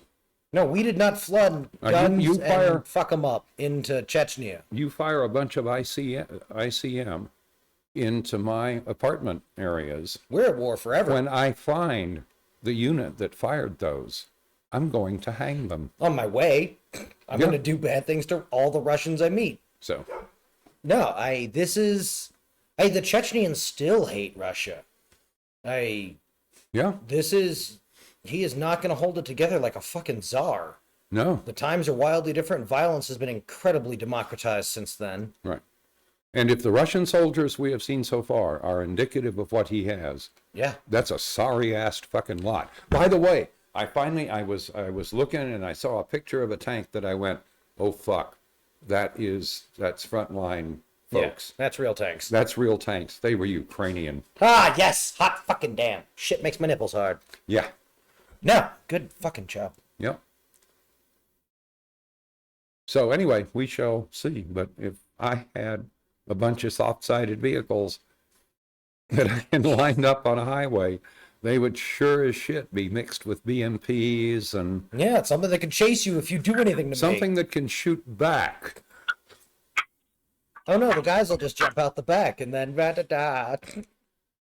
No, we did not flood guns you fire- and fuck them up into Chechnya. you fire a bunch of ICM into my apartment areas. We're at war forever. When I find the unit that fired those, I'm going to hang them. On my way, I'm Yeah. going to do bad things to all the Russians I meet. So, No, the Chechens still hate Russia. yeah, He is not going to hold it together like a fucking czar. no, The times are wildly different. Violence has been incredibly democratized since then. right. And if the Russian soldiers we have seen so far are indicative of what he has, Yeah. that's a sorry-ass fucking lot. By the way, I was looking and I saw a picture of a tank that I went, oh fuck, that's frontline folks. Yeah, that's real tanks. That's real tanks. They were Ukrainian. Ah, yes! Hot fucking damn. Shit makes my nipples hard. Yeah. No, good fucking job. Yep. So anyway, we shall see. But if I had a bunch of soft-sided vehicles that I had lined up on a highway, they would sure as shit be mixed with BMPs and Yeah, it's something that can chase you if you do anything to something me. that can shoot back. Oh no, the guys will just jump out the back and then da-da-da.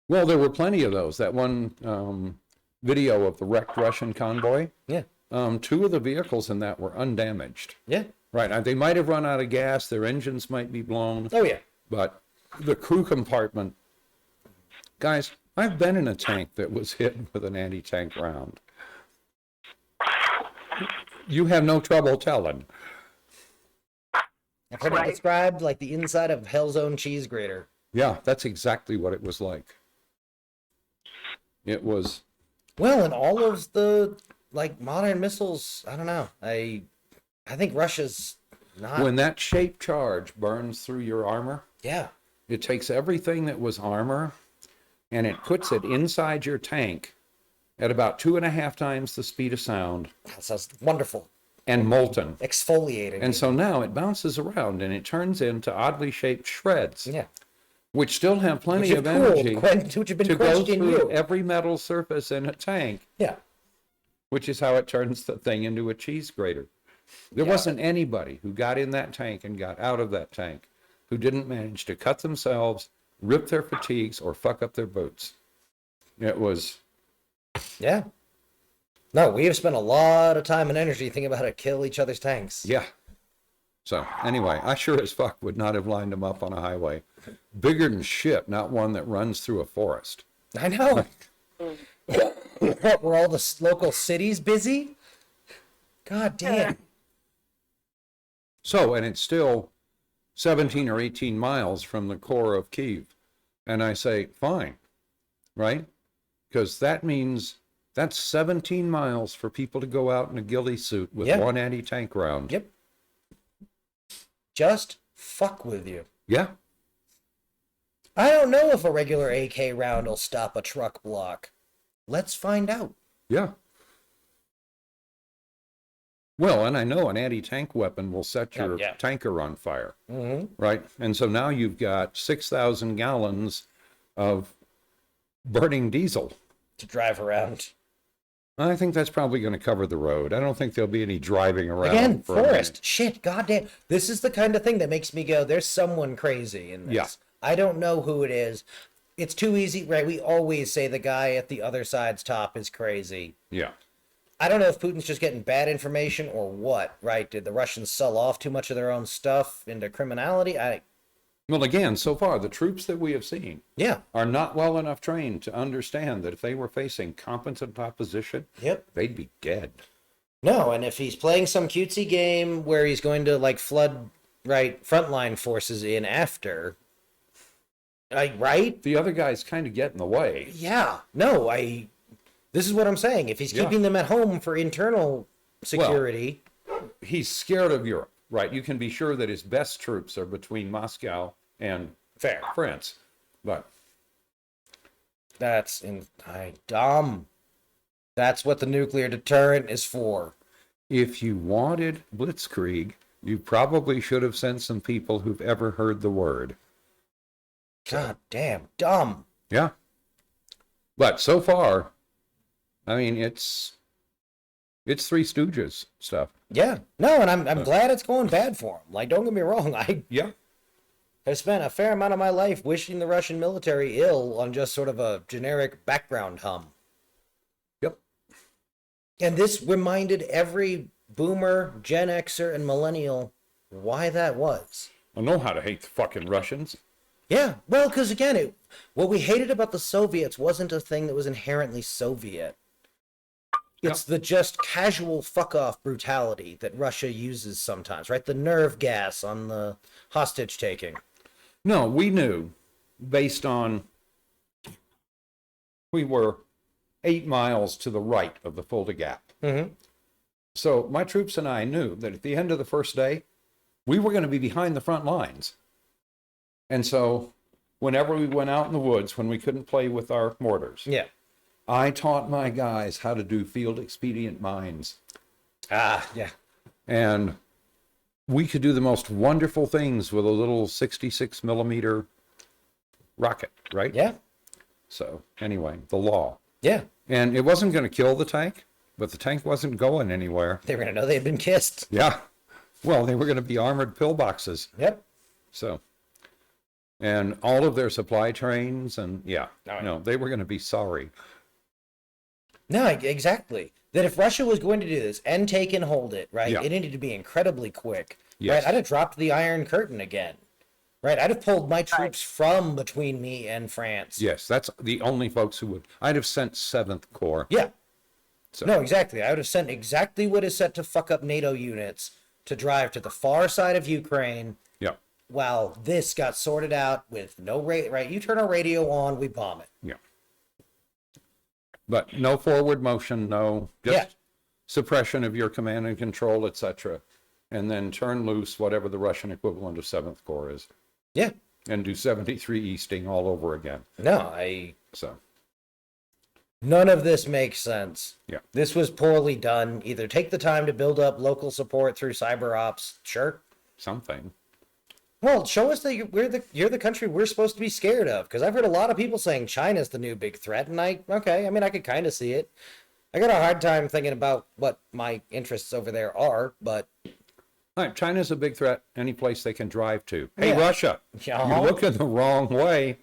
Well, there were plenty of those. That one video of the wrecked Russian convoy, Yeah, two of the vehicles in that were undamaged. yeah. Right. They might have run out of gas. Their engines might be blown. Oh yeah. But the crew compartment, guys, I've been in a tank that was hit with an anti-tank round. You have no trouble telling. I've heard it Right. described like the inside of Hell's Own cheese grater. Yeah, that's exactly what it was like. It was, Well, and all of the like modern missiles, I don't know. I think Russia's not. when that shaped charge burns through your armor, Yeah. it takes everything that was armor and it puts it inside your tank at about 2.5 times the speed of sound That sounds wonderful. and molten. Exfoliating. And so now it bounces around and it turns into oddly shaped shreds, yeah. which still have plenty Which of have cooled, energy which have been to go quenched in through you. every metal surface in a tank, Yeah. which is how it turns the thing into a cheese grater. There wasn't anybody who got in that tank and got out of that tank who didn't manage to cut themselves, rip their fatigues, or fuck up their boots. It was, Yeah. No, we have spent a lot of time and energy thinking about how to kill each other's tanks. yeah. So anyway, I sure as fuck would not have lined them up on a highway. Bigger than shit, not one that runs through a forest. I know. What, were all the local cities busy? God damn. So, and it's still 17 or 18 miles from the core of Kyiv. And I say, fine, right? Because that means that's 17 miles for people to go out in a ghillie suit with Yeah. one anti-tank round. Yep. Just fuck with you. Yeah. I don't know if a regular AK round will stop a truck block. Let's find out. Yeah. Well, and I know an anti-tank weapon will set your Yeah. tanker on fire, Mm-hmm. right? And so now you've got 6,000 gallons of burning diesel. To drive around. I think that's probably going to cover the road. I don't think there'll be any driving around. Again, for a minute. forest. Shit, goddamn. This is the kind of thing that makes me go, there's someone crazy in this. Yeah. I don't know who it is. It's too easy, right? We always say the guy at the other side's top is crazy. Yeah. I don't know if Putin's just getting bad information or what, right? Did the Russians sell off too much of their own stuff into criminality? Well, again, so far, the troops that we have seen Yeah. are not well enough trained to understand that if they were facing competent opposition, Yep. they'd be dead. No, and if he's playing some cutesy game where he's going to like flood right frontline forces in after, right? The other guys kind of get in the way. Yeah. No, this is what I'm saying. If he's Yeah. keeping them at home for internal security, He's scared of Europe, right? You can be sure that his best troops are between Moscow and fair. France. But That's dumb. That's what the nuclear deterrent is for. if you wanted blitzkrieg, you probably should have sent some people who've ever heard the word. God damn, dumb. Yeah. But so far, I mean, it's Three Stooges stuff. Yeah. No, and I'm glad it's going bad for him. Like, don't get me wrong. I Yeah. have spent a fair amount of my life wishing the Russian military ill on just sort of a generic background hum. Yep. And this reminded every boomer, Gen Xer, and millennial why that was. I know how to hate the fucking Russians. Yeah, well, because again, what we hated about the Soviets wasn't a thing that was inherently Soviet. It's the just casual fuck-off brutality that Russia uses sometimes, right? The nerve gas on the hostage taking. No, we knew based on we were 8 miles to the right of the Fulda Gap. Mm-hmm. So my troops and I knew that at the end of the first day, we were going to be behind the front lines. And so whenever we went out in the woods, when we couldn't play with our mortars, Yeah. I taught my guys how to do field expedient mines. Ah, yeah. And we could do the most wonderful things with a little 66 millimeter rocket, right? Yeah. So anyway, the law. Yeah. And it wasn't going to kill the tank, but the tank wasn't going anywhere. They were going to know they had been kissed. Yeah. Well, they were going to be armored pillboxes. Yep. So, and all of their supply trains and Oh, no, they were going to be sorry. No, exactly. That if Russia was going to do this and take and hold it, right, Yeah. it needed to be incredibly quick. Yes. Right? I'd have dropped the Iron Curtain again. Right? I'd have pulled my troops from between me and France. Yes, that's the only folks who would. I'd have sent 7th Corps. Yeah. So, No, exactly. I would have sent exactly what is set to fuck up NATO units to drive to the far side of Ukraine yeah, while this got sorted out with no right? You turn our radio on, we bomb it. yeah. But no forward motion, no, just Yeah. suppression of your command and control, etc. And then turn loose whatever the Russian equivalent of 7th Corps is. Yeah. And do 73 Easting all over again. No, So, none of this makes sense. yeah. This was poorly done. Either take the time to build up local support through cyber ops, sure. Something. Well, show us that you're the country we're supposed to be scared of. Because I've heard a lot of people saying China's the new big threat, and I could kind of see it. I got a hard time thinking about what my interests over there are, but All right, China's a big threat any place they can drive to. Hey, Yeah. Russia, Yeah. you're looking the wrong way.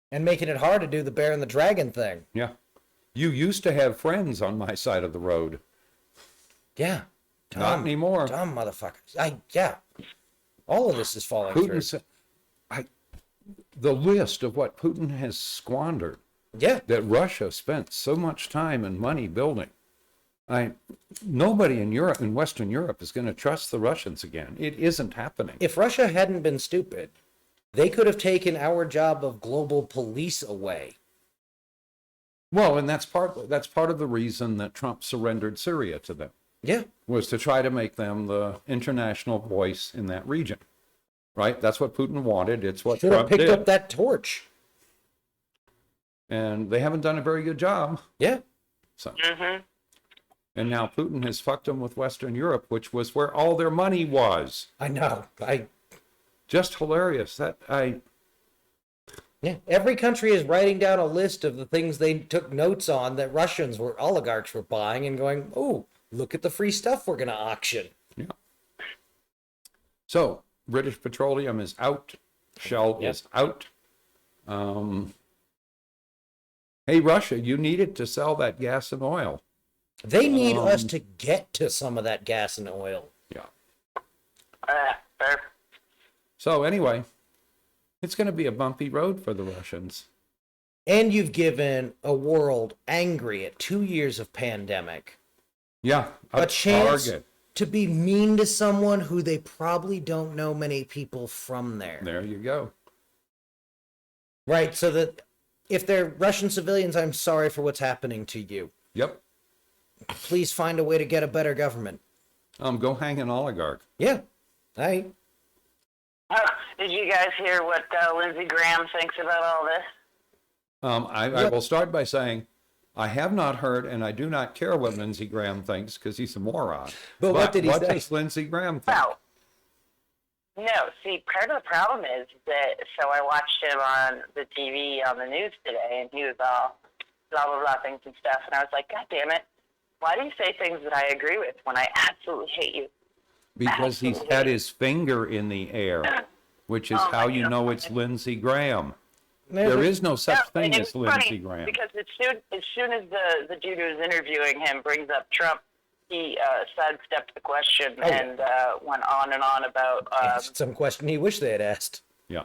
and making it hard to do the bear and the dragon thing. Yeah. You used to have friends on my side of the road. Yeah, Not anymore. dumb motherfuckers. All of this is falling Putin through. said, the list of what Putin has squandered, Yeah, that Russia spent so much time and money building. Nobody in Europe, in Western Europe, is going to trust the Russians again. It isn't happening. if Russia hadn't been stupid, they could have taken our job of global police away. Well, and that's part of the reason that Trump surrendered Syria to them, Yeah, was to try to make them the international voice in that region. Right? That's what Putin wanted. It's what should have Trump picked did. up that torch. And they haven't done a very good job. Yeah, So, and now Putin has fucked them with Western Europe, which was where all their money was. I know. Just hilarious. Yeah, every country is writing down a list of the things they took notes on that oligarchs were buying and going, oh, look at the free stuff we're going to auction. Yeah. So British Petroleum is out. Shell Yep. is out. Hey, Russia, you needed to sell that gas and oil. They need us to get to some of that gas and oil. Yeah. Fair. So anyway, it's going to be a bumpy road for the Russians. And you've given a world angry at 2 years of pandemic Yeah. a chance target. to be mean to someone who they probably don't know many people from there. There you go. Right, so that if they're Russian civilians, I'm sorry for what's happening to you. Yep. Please find a way to get a better government. Go hang an oligarch. Yeah. Did you guys hear what Lindsey Graham thinks about all this? I will start by saying I have not heard, and I do not care what Lindsey Graham thinks because he's a moron. But what did he say? What does Lindsey Graham think? Well, no. See, part of the problem is that, so I watched him on the TV on the news today, and he was all blah, blah, blah things and stuff, and I was like, God damn it, why do you say things that I agree with when I absolutely hate you? Because he's had his finger in the air, which is Oh, how my you God. know it's Lindsey Graham. There is no such Yeah, thing and as it's Lindsey funny Graham. because as soon as the dude who's interviewing him brings up Trump, he sidestepped the question and went on and on about. Asked some question he wished they had asked. Yeah.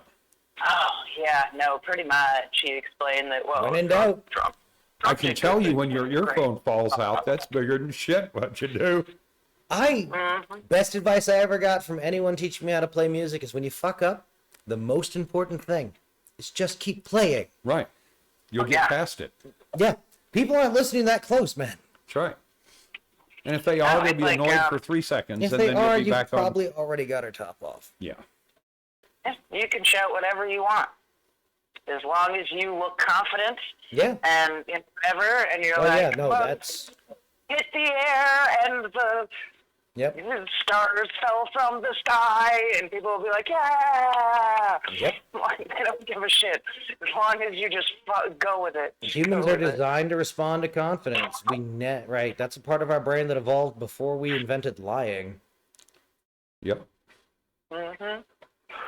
Oh yeah, no, pretty much. He explained that. Well, When in doubt. Trump I can did tell good you things. when your earphone falls out, that's bigger than shit, what you do. Best advice I ever got from anyone teaching me how to play music is when you fuck up, the most important thing is just keep playing. Right. You'll get Yeah. past it. Yeah. People aren't listening that close, man. That's right. And if they are, they'll it's be like, annoyed for 3 seconds, If and they then are, you'll be you've back on. probably already got her top off. Yeah. Yeah, you can shout whatever you want, as long as you look confident Yeah. and whatever, and you're Oh, like, yeah, no, well, that's... hit the air and the Yep. stars fell from the sky, and people will be like, yeah. Yep. Like, they don't give a shit as long as you just go with it. Just Humans go are with it. designed to respond to confidence. Right. That's a part of our brain that evolved before we invented lying. Yep. Mhm.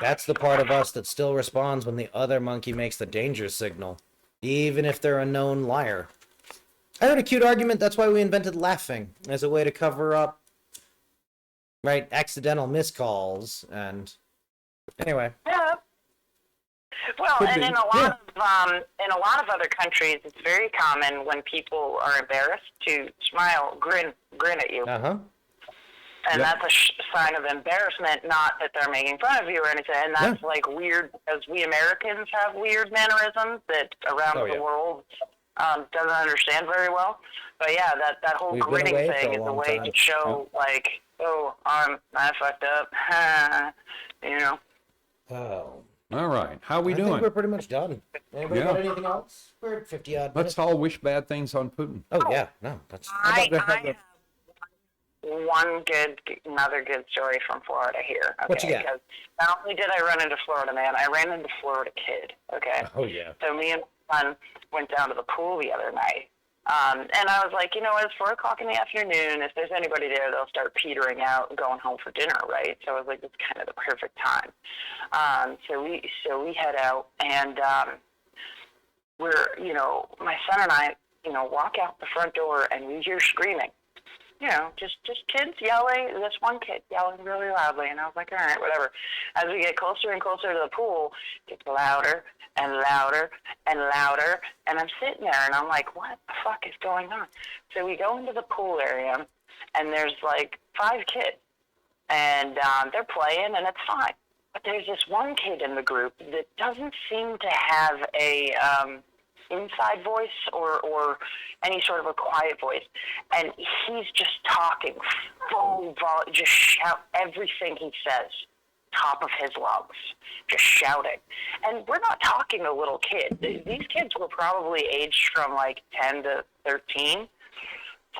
That's the part of us that still responds when the other monkey makes the danger signal, even if they're a known liar. I heard a cute argument. That's why we invented laughing as a way to cover up, right, accidental miscalls. And anyway, Yeah. Well, Could and be. in a lot of other countries, it's very common when people are embarrassed to smile, grin at you. And Yeah. that's a sign of embarrassment, not that they're making fun of you or anything. And that's like weird because we Americans have weird mannerisms that around Oh, the yeah. world doesn't understand very well. But yeah, that whole We've been grinning away for thing a is a long way time. to show like, oh, I fucked up, you know. oh, All right. How we I think doing? we're pretty much done. Anybody Yeah. got anything else? We're at 50 odd minutes. Let's all wish bad things on Putin. Oh yeah, no, that's. I have another good story from Florida here. Okay? What you got? Because not only did I run into Florida man, I ran into Florida kid. Okay. Oh yeah. So me and my son went down to the pool the other night. And I was like, you know, it's 4 o'clock in the afternoon. If there's anybody there, they'll start petering out and going home for dinner, right? So I was like, it's kind of the perfect time. So we head out, and we're, you know, my son and I, you know, walk out the front door, and we hear screaming. You know, just kids yelling. This one kid yelling really loudly, and I was like, all right, whatever. As we get closer and closer to the pool, it gets louder and louder and louder, and I'm sitting there, and I'm like, what the fuck is going on? So we go into the pool area, and there's like 5 kids, and they're playing, and it's fine. But there's this one kid in the group that doesn't seem to have a inside voice or any sort of a quiet voice, and he's just talking full volume, just shout everything he says, top of his lungs, just shouting. And we're not talking a little kid. These kids were probably aged from like 10 to 13,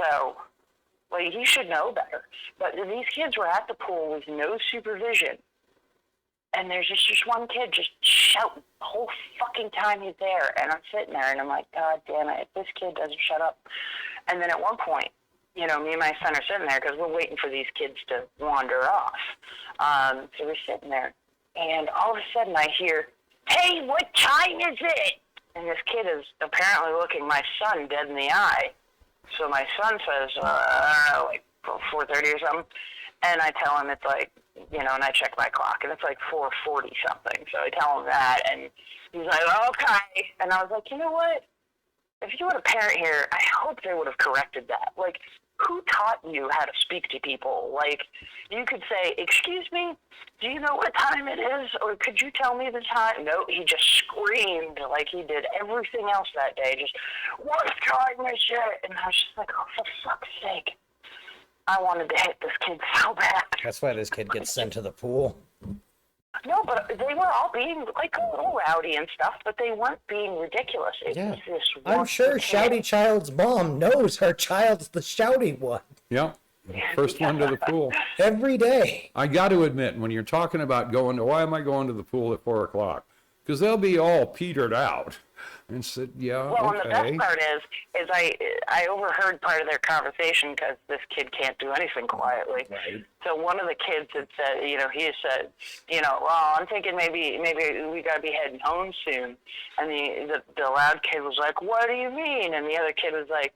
so like he should know better. But these kids were at the pool with no supervision. And there's just one kid just shouting the whole fucking time he's there. And I'm sitting there, and I'm like, God damn it, if this kid doesn't shut up. And then at one point, you know, me and my son are sitting there because we're waiting for these kids to wander off. So we're sitting there, and all of a sudden I hear, hey, what time is it? And this kid is apparently looking my son dead in the eye. So my son says, like 4:30 or something. And I tell him it's like, you know, and I check my clock, and it's like 4:40 something. So I tell him that, and he's like, okay. And I was like, you know what? If you were a parent here, I hope they would have corrected that. Like, who taught you how to speak to people? Like, you could say, excuse me, do you know what time it is? Or could you tell me the time? No, he just screamed like he did everything else that day. Just, what time is it? And I was just like, oh, for fuck's sake. I wanted to hit this kid so bad. That's why this kid gets sent to the pool. No, but they were all being like a little rowdy and stuff, but they weren't being ridiculous. It Yeah. was this I'm one sure kid. Shouty Child's mom knows her child's the shouty one Yep. First one to the pool. every day. I got to admit, when you're talking about going to, why am I going to the pool at 4 o'clock? Because they'll be all petered out And said, yeah, Well, and the best okay. part is I overheard part of their conversation because this kid can't do anything quietly. Right. So one of the kids had said, he had said, well, I'm thinking maybe we gotta be heading home soon. And the loud kid was like, what do you mean? And the other kid was like,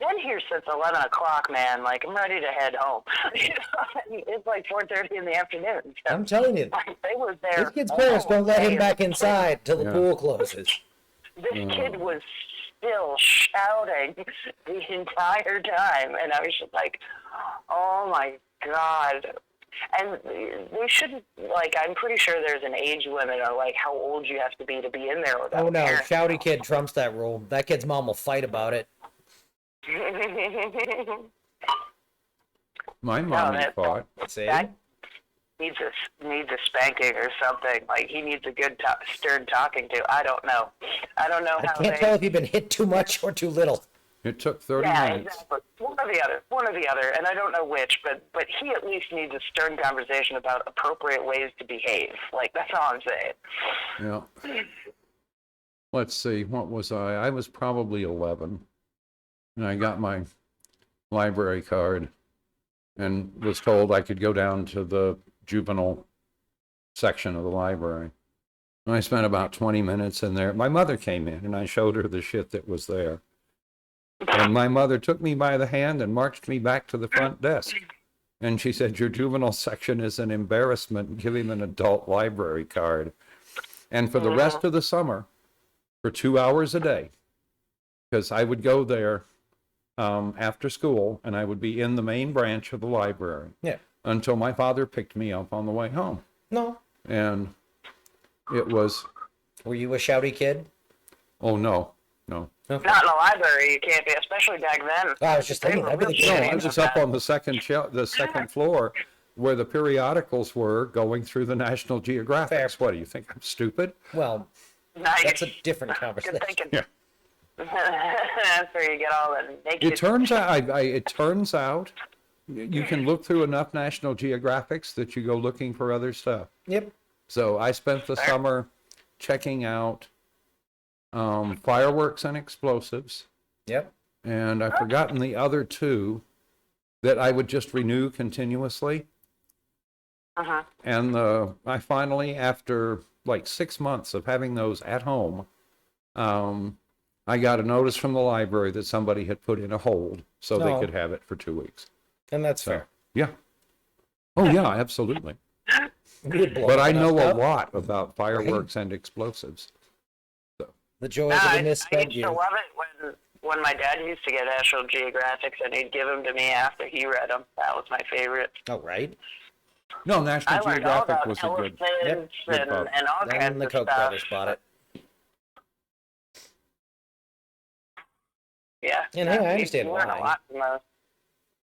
been here since 11 o'clock, man. Like, I'm ready to head home. It's like 4:30 in the afternoon. So, I'm telling you, like, they were there. this kid's parents don't let him back inside till the Yeah. pool closes. This kid was still shouting the entire time, and I was just like, oh my God. And they shouldn't, like, I'm pretty sure there's an age limit on, like, how old you have to be in there without Oh no, parents. shouty kid trumps that rule. That kid's mom will fight about it. My mommy that- fought. See? That needs a spanking or something. Like, he needs a good stern talking to. I don't know. I don't know I how can't tell if you've been hit too much or too little. It took 30 Yeah, minutes. exactly. One or the other, and I don't know which, but he at least needs a stern conversation about appropriate ways to behave. Like, that's all I'm saying. Yeah. Let's see, what was I? I was probably 11, and I got my library card and was told I could go down to the juvenile section of the library. And I spent about 20 minutes in there. My mother came in, and I showed her the shit that was there. And my mother took me by the hand and marched me back to the front desk. And she said, your juvenile section is an embarrassment. Give him an adult library card. And for the rest of the summer, for 2 hours a day, because I would go there after school, and I would be in the main branch of the library Yeah. until my father picked me up on the way home. No. And it was, Were you a shouty kid? oh, no. Not in a library, you can't be, especially back then. I was just thinking, They were that'd be the really No, kid. I was up on the second floor where the periodicals were going through the National Geographics. Fair. What, do you think I'm stupid? Well, Nice. that's a different Good conversation. thinking. Yeah. That's where you get all the naked. It turns out, you can look through enough National Geographics that you go looking for other stuff. Yep. So I spent the summer checking out fireworks and explosives, Yep. and I've forgotten the other two that I would just renew continuously. Uh-huh. And I finally, after like 6 months of having those at home, I got a notice from the library that somebody had put in a hold so they No. could have it for 2 weeks. And that's So, fair. yeah. Oh, yeah, absolutely. We'd blow But I it know a up. lot about fireworks and explosives. The joys I of a used misspent to youth. love it when my dad used to get National Geographics and he'd give them to me after he read them. That was my favorite. Oh, right. No, I National learned all Geographic about was a good. elephants good book. and all kinds Then the of Koch stuff. brothers bought it. Yeah. And hey, I you understand learn why. a lot from those.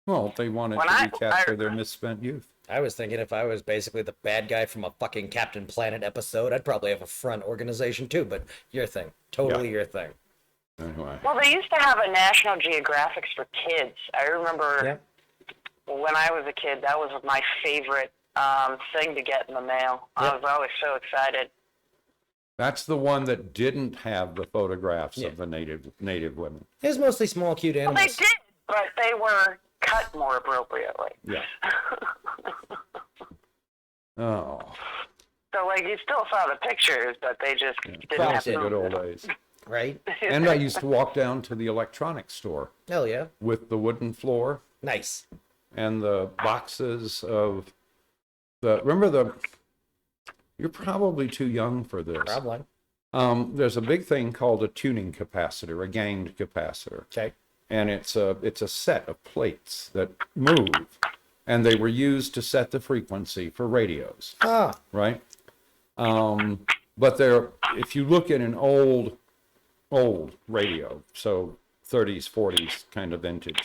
Well, they wanted When to I- recapture their misspent youth. I was thinking if I was basically the bad guy from a fucking Captain Planet episode, I'd probably have a front organization too, but your thing. Totally your thing. Anyway. Well, they used to have a National Geographics for kids. I remember Yep. when I was a kid, that was my favorite thing to get in the mail. I Yep. was always so excited. That's the one that didn't have the photographs Yeah. of the native women. It was mostly small, cute Well, animals. they did, but they were cut more appropriately. Yeah. Oh, So, like, you still saw the pictures, but they just didn't Well, have the good the old days. Right? And I used to walk down to the electronics store Hell yeah. with the wooden floor Nice. and the boxes of you're probably too young for this. Probably. There's a big thing called a tuning capacitor, a ganged capacitor. Okay. And it's a set of plates that move, and they were used to set the frequency for radios, Ah, right? But if you look at an old radio, so 30s, 40s kind of vintage,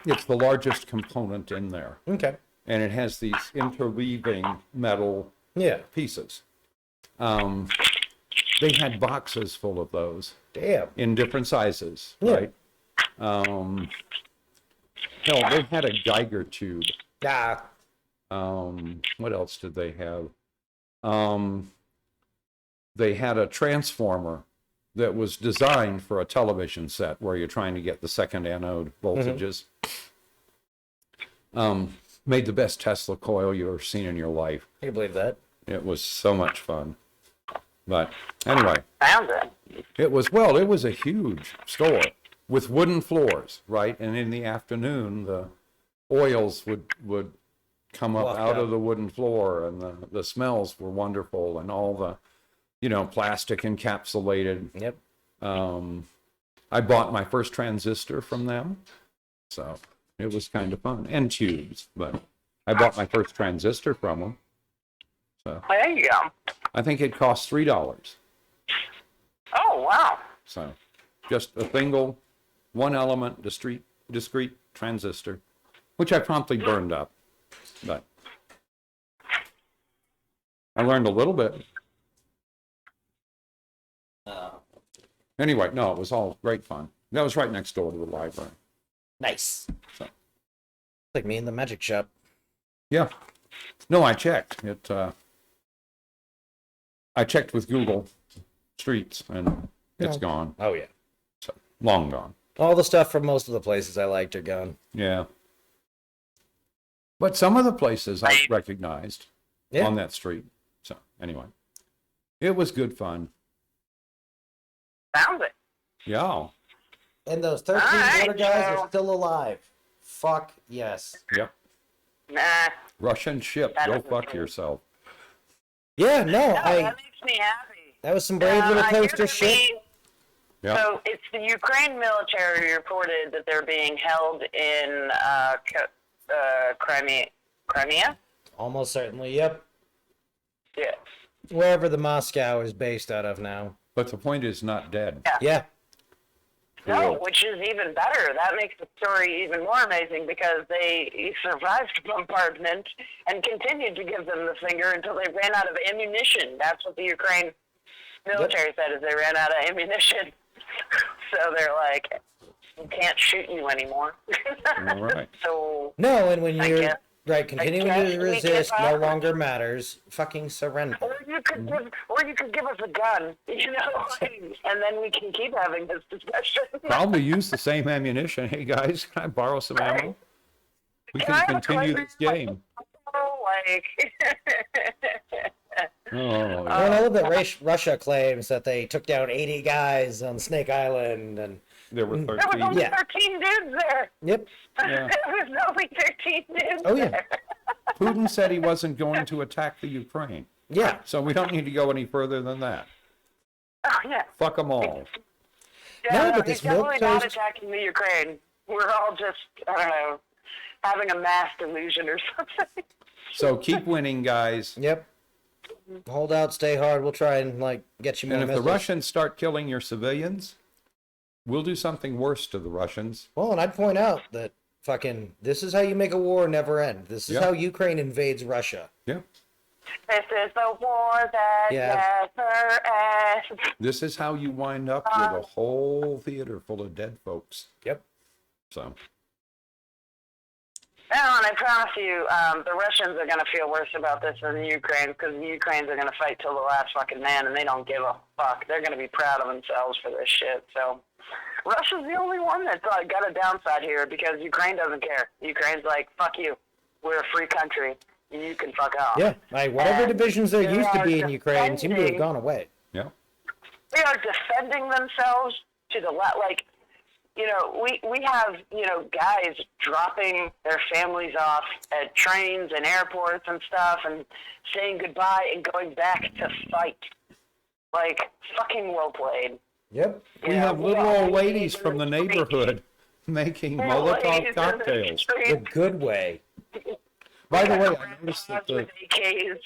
it's the largest component in there, okay. and it has these interweaving metal Yeah. pieces. They had boxes full of those Damn. in different sizes, Yeah. right? Hell, they had a Geiger tube. Ah, What else did they have? They had a transformer that was designed for a television set where you're trying to get the second anode voltages. Made the best Tesla coil you've ever seen in your life. I can believe that. It was so much fun. But anyway, Found it. it was a huge store with wooden floors, right? And in the afternoon, the oils would come up Walk out up. of the wooden floor, and the smells were wonderful, and all the, plastic encapsulated. Yep. I bought my first transistor from them, so it was kind of fun. And tubes, but I bought my first transistor from them. So There you go. I think it cost $3. Oh, wow. So just a single, one element, discrete transistor, which I promptly burned up. But I learned a little bit. Anyway, no, it was all great fun. That was right next door to the library. Nice. So. Like me in the magic shop. Yeah. No, I checked. I checked with Google Streets, and it's gone. Oh, yeah. So long gone. All the stuff from most of the places I liked are gone. Yeah. But some of the places I recognized on that street. So anyway, it was good fun. Found it. Yeah. And those 13 Alright, border guys so- are still alive. Fuck yes. Yep. Nah. Russian ship. That Go doesn't fuck seem- yourself. Yeah, no, No, that makes me happy. that was some brave little I hear poster they're shit. being- Yeah. So it's the Ukraine military reported that they're being held in Crimea? Almost certainly, yep. Yeah. Wherever the Moscow is based out of now. But the point is not dead. Yeah. No, Cool. which is even better. That makes the story even more amazing because they survived bombardment and continued to give them the finger until they ran out of ammunition. That's what the Ukraine military said, is they ran out of ammunition. So they're like, we can't shoot you anymore. All right. So, No, and when I you're guess- continuing guess to we resist give no up. longer matters, fucking surrender. or you could give us a gun, and then we can keep having this discussion. Probably use the same ammunition. Hey guys, can I borrow some ammo? We Can I can have a continue clip? this game. Like, Oh, Well, yeah. I love that Russia claims that they took down 80 guys on Snake Island, and There were there was 13. only Yeah. 13 dudes there. yep. Yeah. There was only 13 dudes Oh, yeah. there. Putin said he wasn't going to attack the Ukraine. Yeah. So we don't need to go any further than that. Oh, yeah. Fuck them all. No, Yeah, but he's this milk definitely not toast- attacking the Ukraine. We're all just, I don't know, having a mass delusion or something. So keep winning, guys. Yep. Hold out, stay hard. We'll try and get you more And if the missiles. Russians start killing your civilians, we'll do something worse to the Russians. Well, and I'd point out that this is how you make a war never end. This is Yeah. how Ukraine invades Russia. Yeah. This is the war that Yeah. never ends. This is how you wind up with a whole theater full of dead folks. Yep. So, No, and I promise you, the Russians are going to feel worse about this than the Ukraine, because the Ukrainians are going to fight till the last fucking man, and they don't give a fuck. They're going to be proud of themselves for this shit. So, Russia's the only one that's got a downside here, because Ukraine doesn't care. Ukraine's like, fuck you. We're a free country. You can fuck off. Yeah. Whatever And divisions there they used to are be in Ukraine seem to have defending- gone away. yeah. They are defending themselves to the like, we have, guys dropping their families off at trains and airports and stuff and saying goodbye and going back to fight. Like, fucking well played. Yep. We have little old ladies from the neighborhood making Molotov cocktails. The good way. By the way, I noticed that with AKs.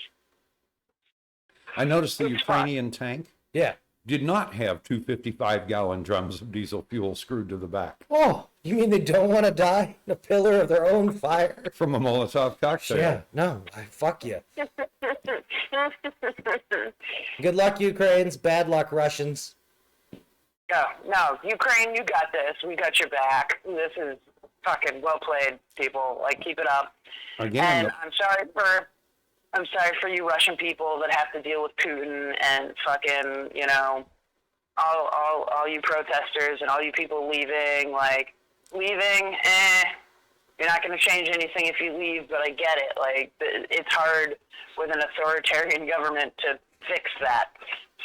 I noticed the Ukrainian tank Yeah. did not have two 55-gallon drums of diesel fuel screwed to the back Oh, you mean they don't want to die in a pillar of their own fire? from a Molotov cocktail. Yeah. No. Fuck you. Good luck, Ukrainians. Bad luck, Russians. No, Ukraine, you got this. We got your back. This is fucking well played, people. Like, keep it up. Again, And I'm sorry for you Russian people that have to deal with Putin and fucking, all you protesters and all you people leaving, you're not going to change anything if you leave, but I get it. Like, it's hard with an authoritarian government to fix that.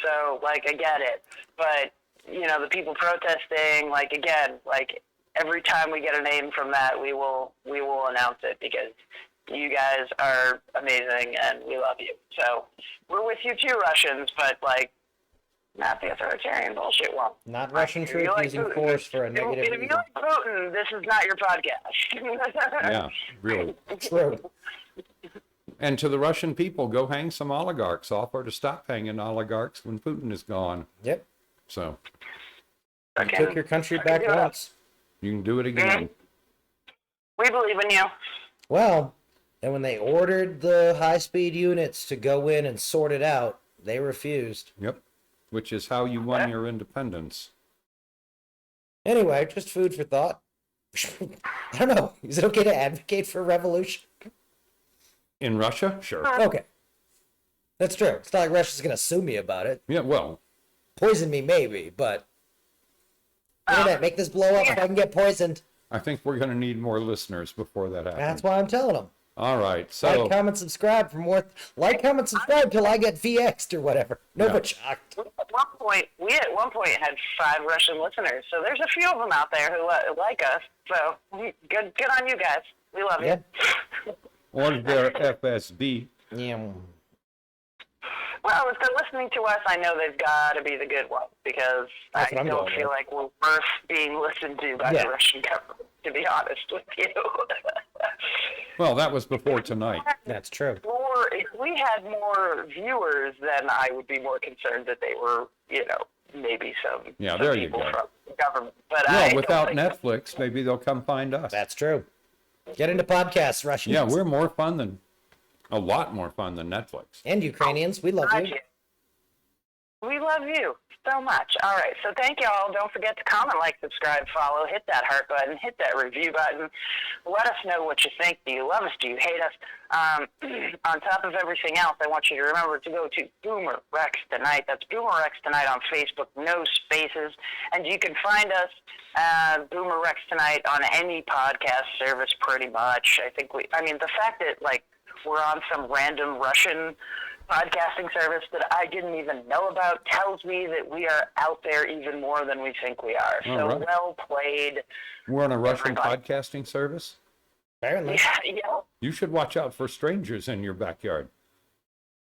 So, like, I get it. But, you know, the people protesting, like, again, like, every time we get a name from that, we will announce it because you guys are amazing and we love you. So, we're with you too, Russians, but, like, not the authoritarian bullshit one. Not Russian troops using force for a negative If you like Putin, this is not your podcast. Yeah, really. True. And to the Russian people, go hang some oligarchs off, or to stop hanging oligarchs when Putin is gone. Yep. So You took your country back once. you can do it again. We believe in you. Well, and when they ordered the high-speed units to go in and sort it out, they refused. Yep. Which is how you won your independence. Anyway, just food for thought. I don't know. Is it okay to advocate for revolution? In Russia? Sure. Okay. That's true. It's not like Russia's going to sue me about it. Yeah, well, Poison me, maybe, but... Internet, make this blow up if I can get poisoned. I think we're going to need more listeners before that happens. That's why I'm telling them. All right, so... Like, comment, subscribe for more... Like, comment, subscribe till I get VX'd or whatever. No, Yeah. but shocked. We at one point had 5 Russian listeners, so there's a few of them out there who like us. So good on you guys. We love Yeah. you. Or their FSB. Yeah. Well, if they're listening to us, I know they've got to be the good ones because That's I what I'm don't going feel with. like we're worth being listened to by Yeah. the Russian government, to be honest with you. Well, that was before tonight. That's true. If we had more viewers, then I would be more concerned that they were, you know, maybe some, Yeah, some there you people go. from the government. But I Well, don't without think- Netflix, maybe they'll come find us. That's true. Get into podcasts, Russians. Yeah, we're more fun than... A lot more fun than Netflix. And Ukrainians. We love you. Gotcha. We love you so much. All right, so thank you all. Don't forget to comment, like, subscribe, follow, hit that heart button, hit that review button. Let us know what you think. Do you love us? Do you hate us? On top of everything else, I want you to remember to go to BoomerRexTonight. That's BoomerRexTonight on Facebook, no spaces. And you can find us, BoomerRexTonight, on any podcast service pretty much. The fact that, like, we're on some random Russian podcasting service that I didn't even know about tells me that we are out there even more than we think we are. All So right. well played. We're on a Russian Everybody. podcasting service. Apparently. Yeah. You should watch out for strangers in your backyard.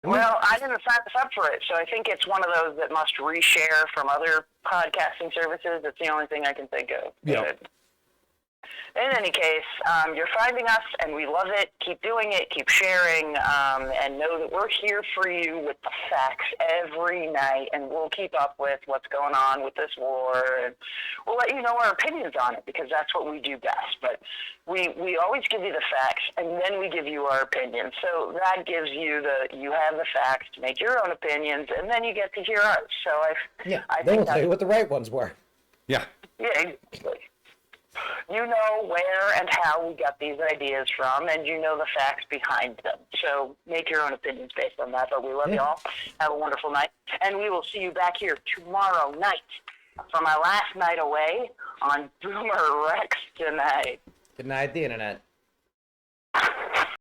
Well, I didn't sign us up for it, so I think it's one of those that must reshare from other podcasting services. That's the only thing I can think of. Yeah. In any case, you're finding us, and we love it. Keep doing it. Keep sharing, and know that we're here for you with the facts every night, and we'll keep up with what's going on with this war, and we'll let you know our opinions on it because that's what we do best. But we always give you the facts, and then we give you our opinions. So that gives you you have the facts to make your own opinions, and then you get to hear ours. So I Yeah. I Then think we'll tell you that's, what the right ones were. Yeah. yeah, exactly. You know where and how we got these ideas from, and you know the facts behind them. So make your own opinions based on that. But we love you all. Have a wonderful night. And we will see you back here tomorrow night for my last night away on Boomer Rex tonight. Good night, the internet.